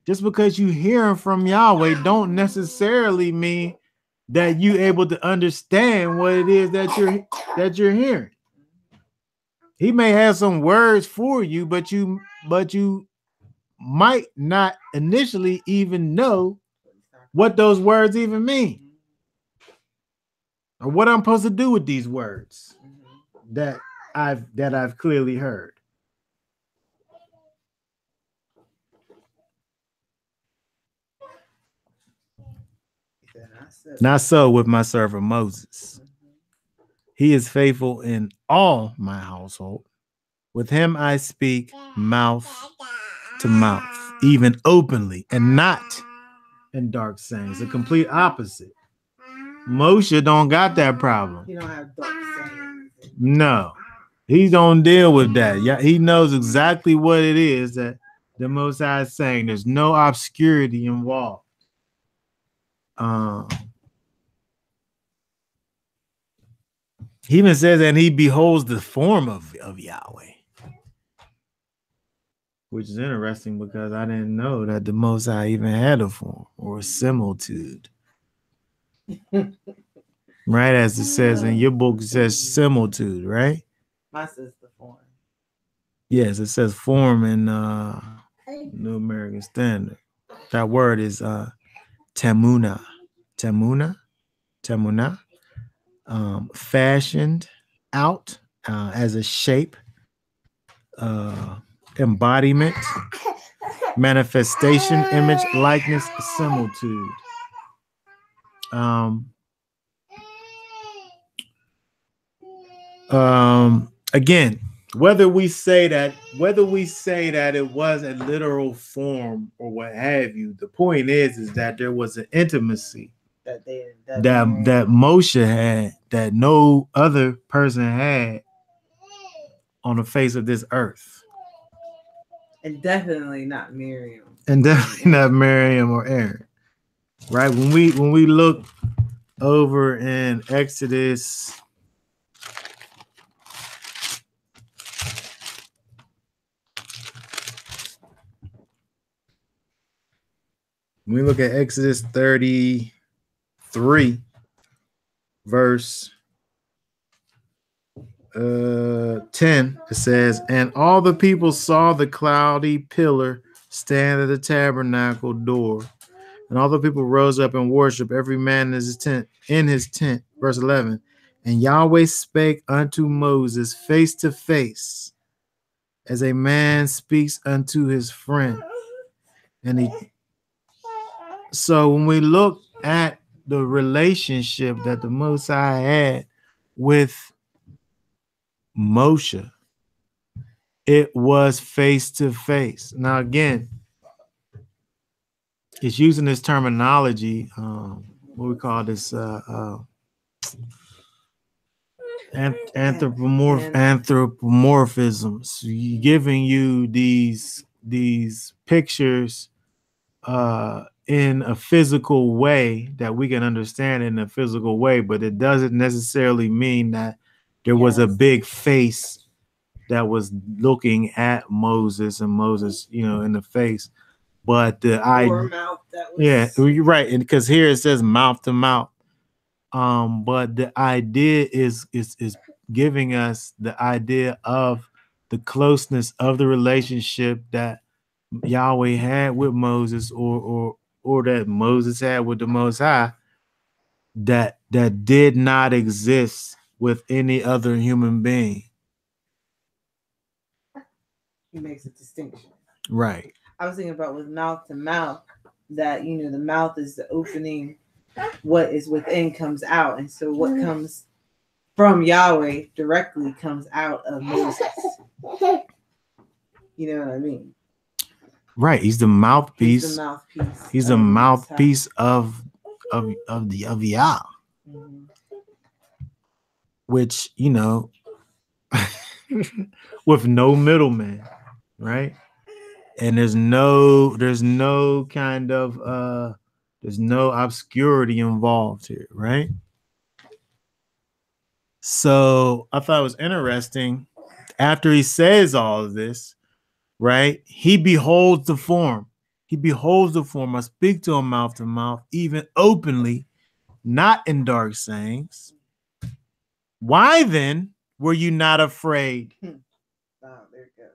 don't necessarily mean that you able to understand what it is that you're hearing. He may have some words for you, but you might not initially even know what those words even mean, or what I'm supposed to do with these words that I've clearly heard. Not so with my servant Moses. He is faithful in all my household. With him I speak mouth to mouth, even openly, and not in dark sayings. The complete opposite. Moshe don't got that problem. He don't have dark sayings. No, he don't deal with that. Yeah, he knows exactly what it is that the Most High is saying. There's no obscurity involved. He even says that he beholds the form of Yahweh, which is interesting because I didn't know that the Most High even had a form or a similitude. Right, as it says in your book, it says similitude, right? Mine says the form. Yes, it says form in New American Standard. That word is tamuna. Fashioned out as a shape, embodiment, manifestation, image, likeness, similitude. Again, whether we say that it was a literal form or what have you, the point is that there was an intimacy that Moshe had that no other person had on the face of this earth. And definitely not Miriam. And definitely not Miriam or Aaron. Right? When we look over in Exodus, when we look at Exodus 33, verse 10, it says, and all the people saw the cloudy pillar stand at the tabernacle door, and all the people rose up and worshiped, every man in his tent. Verse 11, And Yahweh spake unto Moses face to face, as a man speaks unto his friend. And so when we look at the relationship that the Most High had with Moshe, it was face to face. Now, again, it's using this terminology, what we call this anthropomorphisms, giving you these pictures in a physical way that we can understand in a physical way, but it doesn't necessarily mean that there was a big face that was looking at Moses and Moses, in the face. But the you're right, and because here it says mouth to mouth. But the idea is giving us the idea of the closeness of the relationship that Yahweh had with Moses, or that Moses had with the Most High, that did not exist with any other human being. He makes a distinction. Right. I was thinking about with mouth to mouth, that the mouth is the opening. What is within comes out, and so what comes from Yahweh directly comes out of Moses. You know what I mean? Right. He's the mouthpiece. He's the mouthpiece of Yah. Mm-hmm. Which, with no middleman, right? And there's no kind of there's no obscurity involved here, right? So I thought it was interesting. After he says all of this, right? He beholds the form. I speak to him mouth to mouth, even openly, not in dark sayings. Why then were you not afraid? Oh, there you go.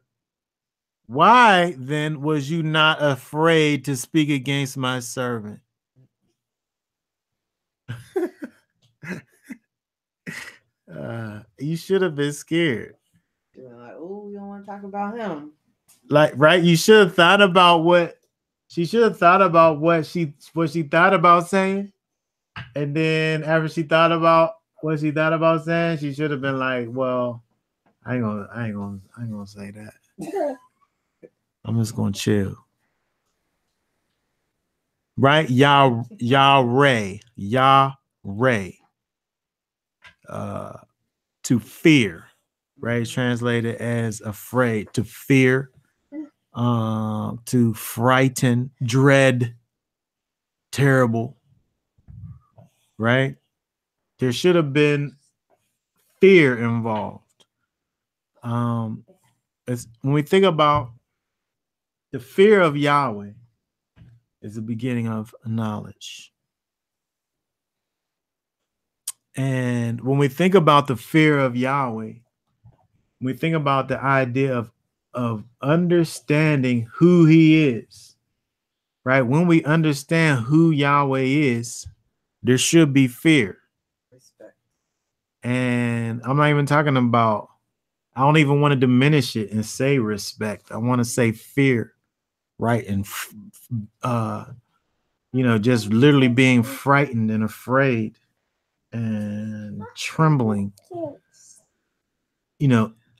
Why then was you not afraid to speak against my servant? You should have been scared. Like, oh, you don't want to talk about him. Like, right? You should have thought about what she thought about saying. And then after she thought about what she thought about saying, she should have been like, well, I ain't gonna say that. I'm just gonna chill. Right? Yahweh. To fear, right? It's translated as afraid, to fear, to frighten, dread, terrible, right? There should have been fear involved. It's, when we think about the fear of Yahweh, is the beginning of knowledge. And when we think about the fear of Yahweh, we think about the idea of understanding who he is, right? When we understand who Yahweh is, there should be fear. Respect. And I'm not even talking about, I don't even want to diminish it and say respect. I want to say fear, right? And, just literally being frightened and afraid and trembling,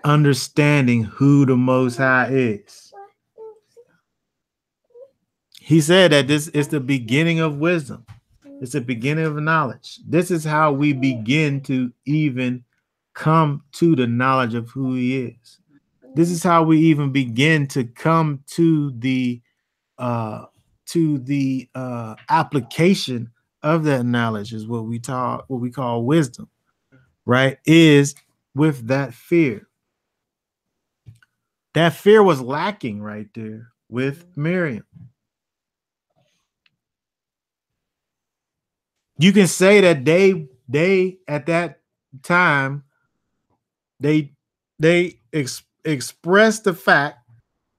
understanding who the Most High is. He said that this is the beginning of wisdom. It's the beginning of knowledge. This is how we begin to even come to the knowledge of who he is. This is how we even begin to come to the application of that knowledge, is what we call wisdom, right? Is with that fear. That fear was lacking right there with Miriam. You can say that they at that time they expressed the fact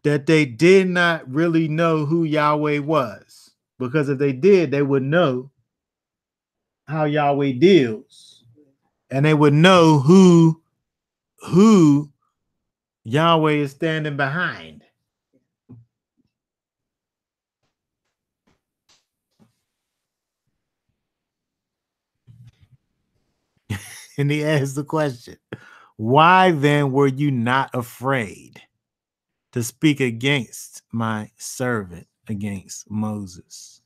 that they did not really know who Yahweh was, because if they did, they would know how Yahweh deals and they would know who Yahweh is standing behind. And he asked the question, why then were you not afraid to speak against my servant, against Moses?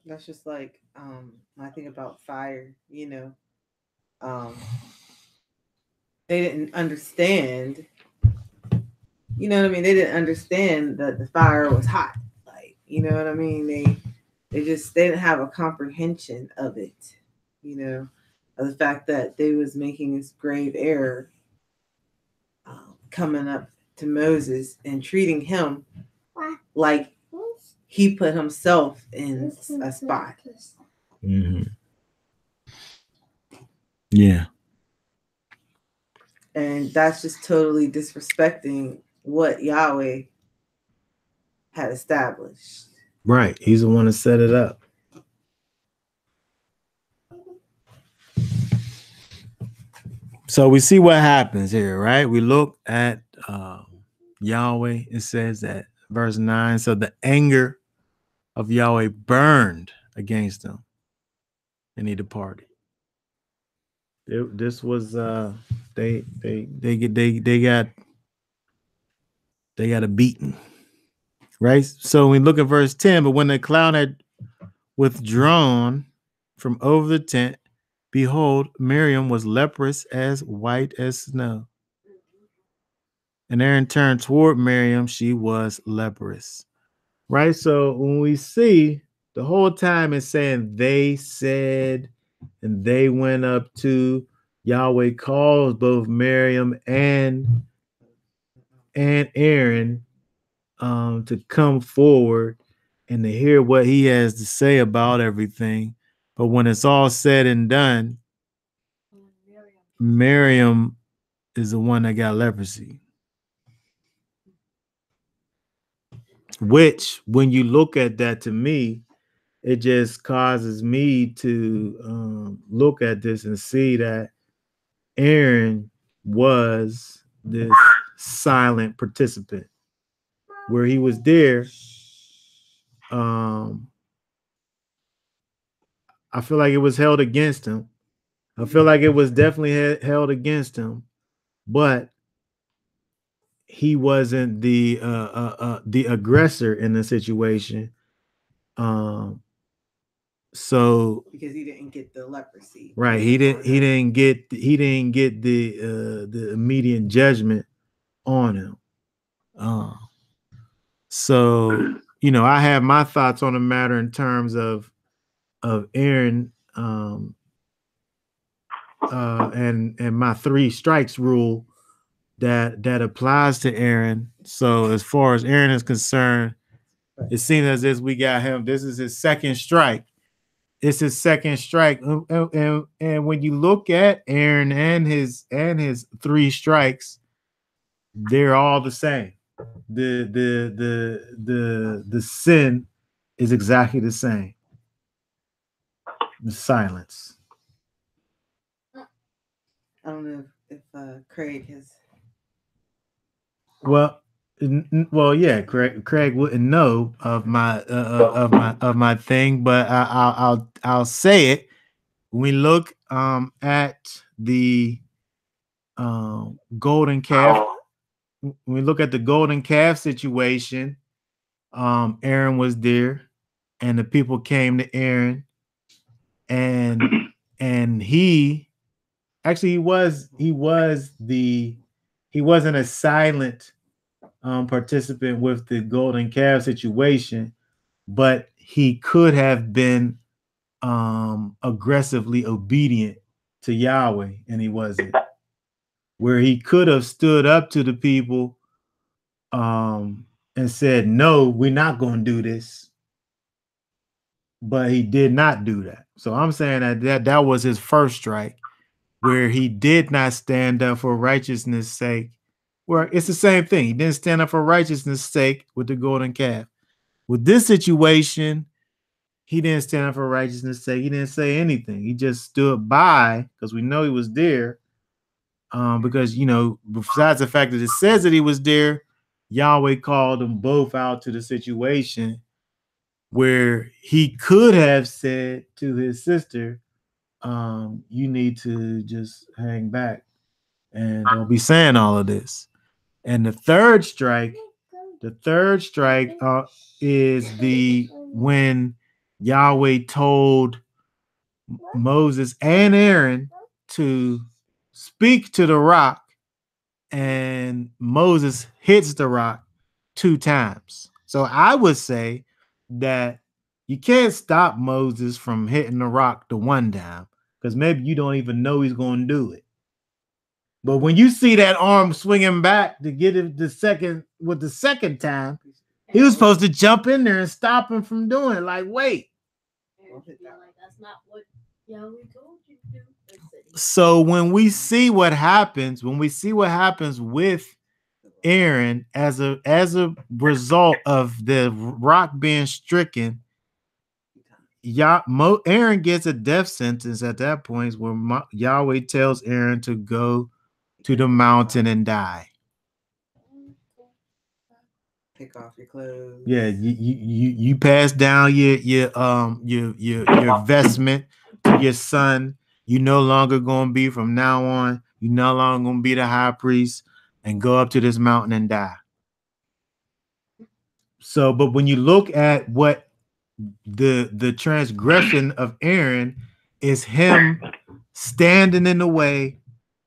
That's just like when I think about fire, they didn't understand, you know what I mean? They didn't understand that the fire was hot. Like, you know what I mean? They didn't have a comprehension of it, of the fact that they was making this grave error, coming up to Moses and treating him like he put himself in a spot. Mm-hmm. Yeah. And that's just totally disrespecting what Yahweh had established. Right. He's the one that set it up. So we see what happens here, right? We look at Yahweh. It says that verse 9. So the anger of Yahweh burned against them, and he departed. This was they got a beating, right? So we look at verse 10. But when the cloud had withdrawn from over the tent, behold, Miriam was leprous, as white as snow. And Aaron turned toward Miriam, she was leprous. Right? So when we see the whole time it's saying they said, and they went up to Yahweh calls both Miriam and Aaron to come forward and to hear what he has to say about everything. But when it's all said and done, Miriam is the one that got leprosy. Which, when you look at that, to me, it just causes me to look at this and see that Aaron was this silent participant, where he was there. I feel like it was held against him. I feel like it was definitely held against him, but he wasn't the aggressor in the situation. So because he didn't get the leprosy. Right. He didn't get the immediate judgment on him. So, I have my thoughts on the matter in terms of Aaron and my 3 strikes rule that applies to Aaron. So as far as Aaron is concerned, it seems as if we got him. This is his second strike. It's his second strike. And when you look at Aaron and his 3 strikes, they're all the same. The sin is exactly the same. The silence. I don't know if Craig has. Well, yeah. Craig wouldn't know of my thing, but I'll say it. When we look at the golden calf, when we look at the golden calf situation, Aaron was there, and the people came to Aaron, and he wasn't a silent participant with the golden calf situation, but he could have been aggressively obedient to Yahweh, and he wasn't. Where he could have stood up to the people and said, no, we're not going to do this. But he did not do that. So I'm saying that was his first strike, where he did not stand up for righteousness' sake. Well, it's the same thing. He didn't stand up for righteousness' sake with the golden calf. With this situation, he didn't stand up for righteousness' sake. He didn't say anything. He just stood by because we know he was there. Because besides the fact that it says that he was there, Yahweh called them both out to the situation where he could have said to his sister, you need to just hang back and don't be saying all of this. And the third strike is the when Yahweh told Moses and Aaron to speak to the rock, and Moses hits the rock 2 times. So I would say that you can't stop Moses from hitting the rock the 1 time because maybe you don't even know he's going to do it. But when you see that arm swinging back to get it the second time, he was supposed to jump in there and stop him from doing it. Like, wait. That's not what Yahweh told you to do. So when we see what happens with Aaron as a result of the rock being stricken, Aaron gets a death sentence at that point where Yahweh tells Aaron to go to the mountain and die. Take off your clothes. Yeah, you pass down your vestment to your son. You no longer gonna be from now on. You no longer gonna be the high priest and go up to this mountain and die. So, but when you look at what the transgression of Aaron is, him standing in the way,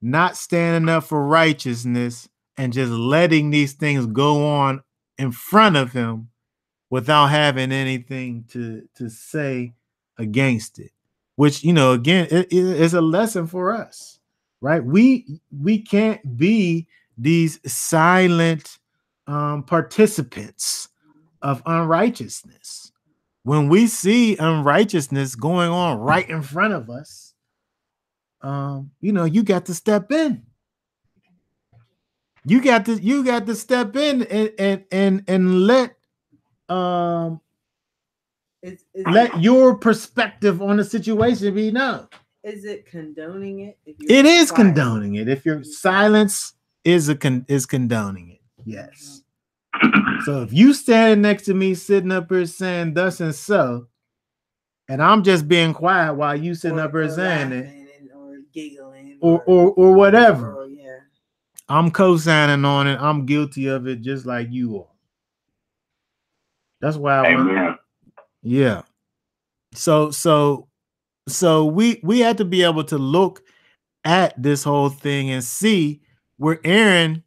not standing up for righteousness, and just letting these things go on in front of him without having anything to say against it, which, again, it is a lesson for us, right? We can't be these silent participants of unrighteousness. When we see unrighteousness going on right in front of us, you got to step in. You got to step in and let let your perspective on the situation be known. Is it condoning it? It is condoning it. If your silence is condoning it, yes. So if you standing next to me, sitting up here saying thus and so, and I'm just being quiet while you sitting up here saying it, or giggling, or whatever, yeah, I'm co-signing on it. I'm guilty of it, just like you are. That's why I went. Yeah. So we have to be able to look at this whole thing and see where Aaron.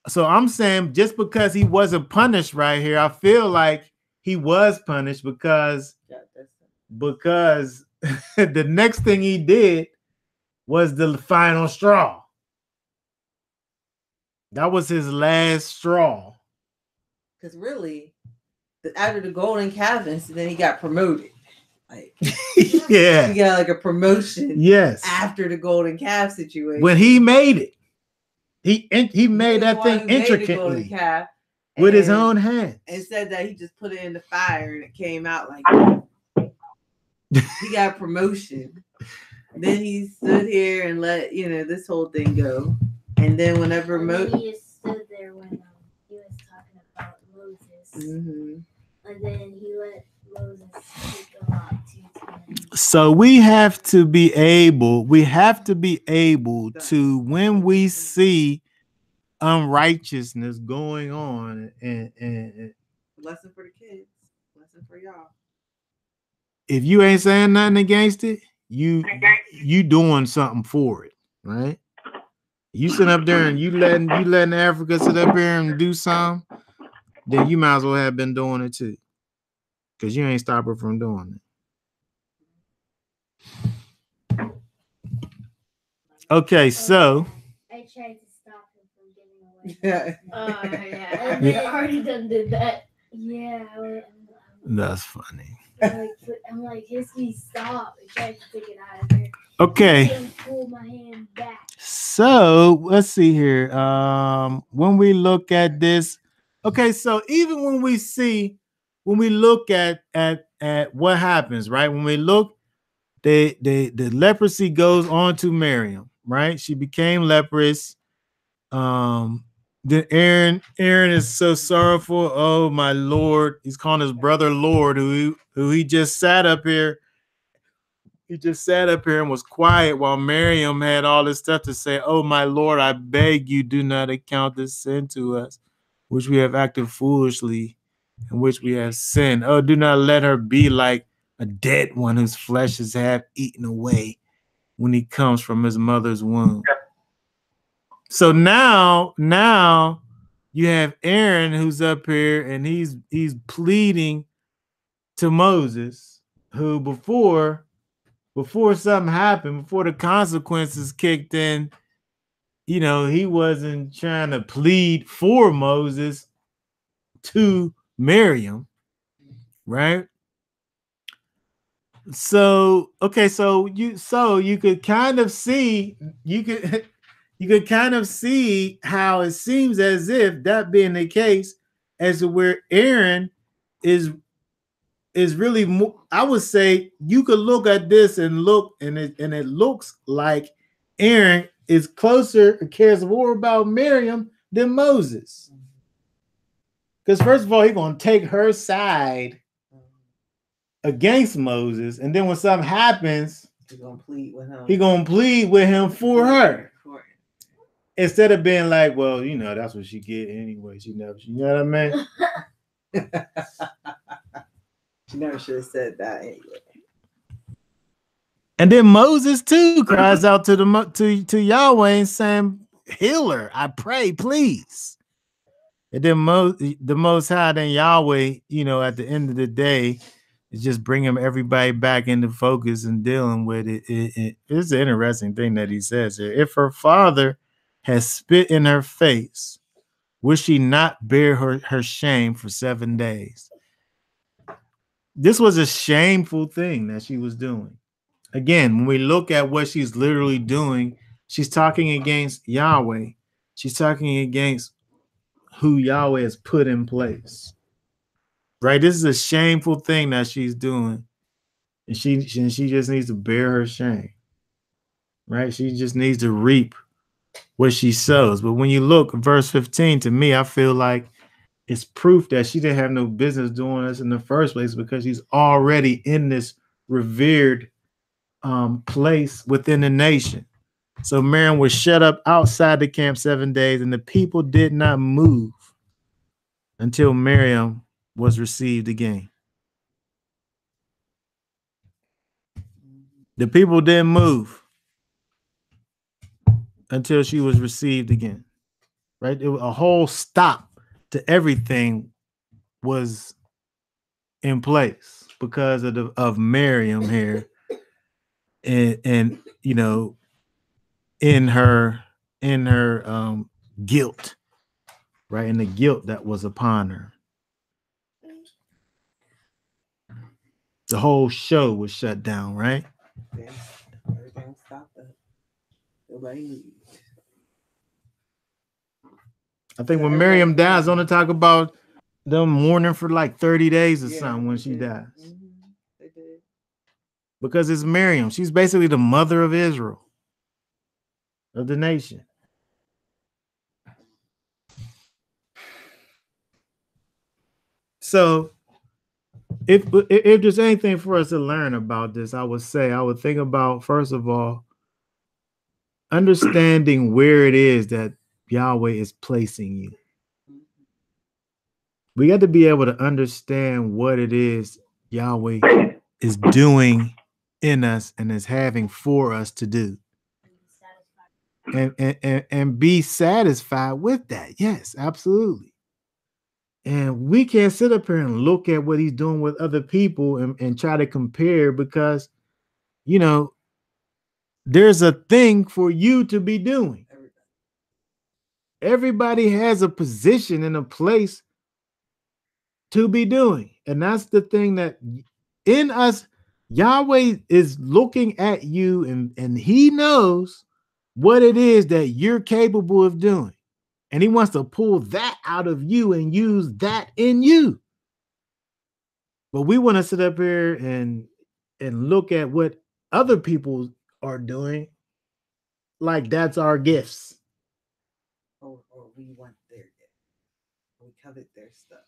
So I'm saying just because he wasn't punished right here, I feel like he was punished because the next thing he did was the final straw. That was his last straw. Because really, after the golden calf incident, then he got promoted. Like, yeah, he got like a promotion. Yes, after the golden calf situation, when he made it. He made that thing intricately with his own hands. And said that he just put it in the fire and it came out like he got promotion. Then he stood here and let this whole thing go. And then whenever he stood there when he was talking about Moses, and then he let Moses speak a lot too. So we have to be able to, when we see unrighteousness going on, and lesson for the kids, lesson for y'all. If you ain't saying nothing against it, you doing something for it, right? You sit up there and you letting Africa sit up here and do something, then you might as well have been doing it too, because you ain't stop her from doing it. Okay, so I tried to stop him from giving away. Yeah. And they already did that. Yeah. That's funny. I'm like, History, stop. I tried to take it out of there. Okay. Pull my hand back. So let's see here. When we look at this, okay, so even when we see when we look at what happens, right? When we look, the leprosy goes on to Miriam, right? She became leprous. Then Aaron is so sorrowful. Oh my Lord, he's calling his brother Lord, who he just sat up here. He just sat up here and was quiet while Miriam had all this stuff to say. Oh my Lord, I beg you, do not account this sin to us, which we have acted foolishly, in which we have sinned. Oh, do not let her be like a dead one whose flesh is half eaten away when he comes from his mother's womb. So now you have Aaron who's up here and he's pleading to Moses, who before something happened, before the consequences kicked in, you know, he wasn't trying to plead for Moses to Miriam, right? So okay, so you could kind of see you could kind of see how it seems as if that being the case, as to where Aaron is really more, I would say you could look at this and it looks like Aaron is closer, cares more about Miriam than Moses. Because first of all, he's gonna take her side against Moses, and then when something happens, he's gonna plead with him. He's gonna plead with him for her. Instead of being like, well, you know, that's what she get anyway. She never, you know what I mean? She never should have said that anyway. And then Moses too cries out to Yahweh and saying, "Heal her, I pray, please." And then the Most High, then Yahweh, you know, at the end of the day, is just bringing everybody back into focus and dealing with it. It's an interesting thing that he says here. If her father has spit in her face, will she not bear her shame for 7 days? This was a shameful thing that she was doing. Again, when we look at what she's literally doing, she's talking against Yahweh. She's talking against who Yahweh has put in place. Right? This is a shameful thing that she's doing. And she just needs to bear her shame. Right? She just needs to reap what she sows. But when you look at verse 15, to me, I feel like it's proof that she didn't have no business doing this in the first place, because she's already in this revered place within the nation. So Miriam was shut up outside the camp 7 days, and the people did not move until Miriam was received again. The people didn't move until she was received again. Right? It was a whole stop to everything was in place because of Miriam here, and you know, in her guilt, right? And the guilt that was upon her. The whole show was shut down, right? Yeah, everything stopped up. Nobody moved. I think when Miriam dies, on to talk about them mourning for like 30 days or something when she dies. Mm-hmm. They did. Because it's Miriam. She's basically the mother of Israel, of the nation. So if there's anything for us to learn about this, I would think about, first of all, understanding where it is that Yahweh is placing you. We got to be able to understand what it is Yahweh is doing in us and is having for us to do. And be satisfied with that. Yes, absolutely. And we can't sit up here and look at what he's doing with other people and try to compare, because, you know, there's a thing for you to be doing. Everybody has a position and a place to be doing. And that's the thing that in us, Yahweh is looking at you, and he knows what it is that you're capable of doing. And he wants to pull that out of you and use that in you. But we want to sit up here and look at what other people are doing, like that's our gifts. Or we want their gift. We covet their stuff.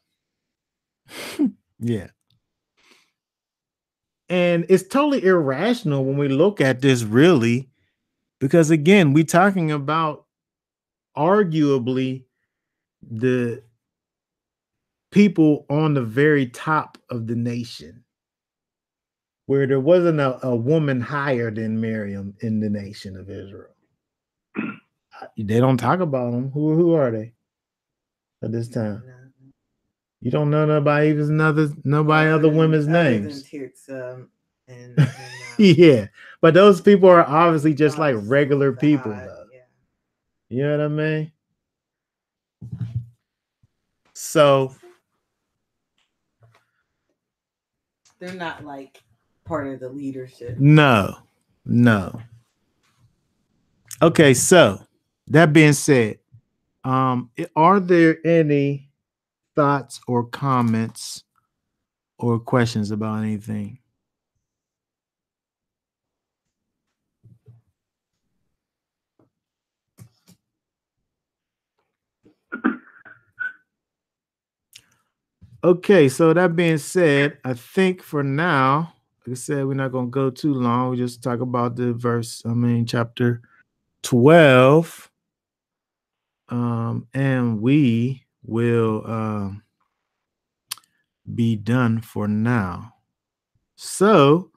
Yeah. And it's totally irrational when we look at this, really, because again, we're talking about arguably the people on the very top of the nation, where there wasn't a woman higher than Miriam in the nation of Israel. They don't talk about them. Who are they at this time? No. You don't know nobody other women's names. And Yeah, but those people are obviously just like regular people, high, though. yeah. You know what I mean? So they're not like part of the leadership. No. Okay, so that being said, are there any thoughts or comments or questions about anything? Okay, so that being said, I think for now, like I said, we're not going to go too long. We just talk about the chapter 12. And we will be done for now. So,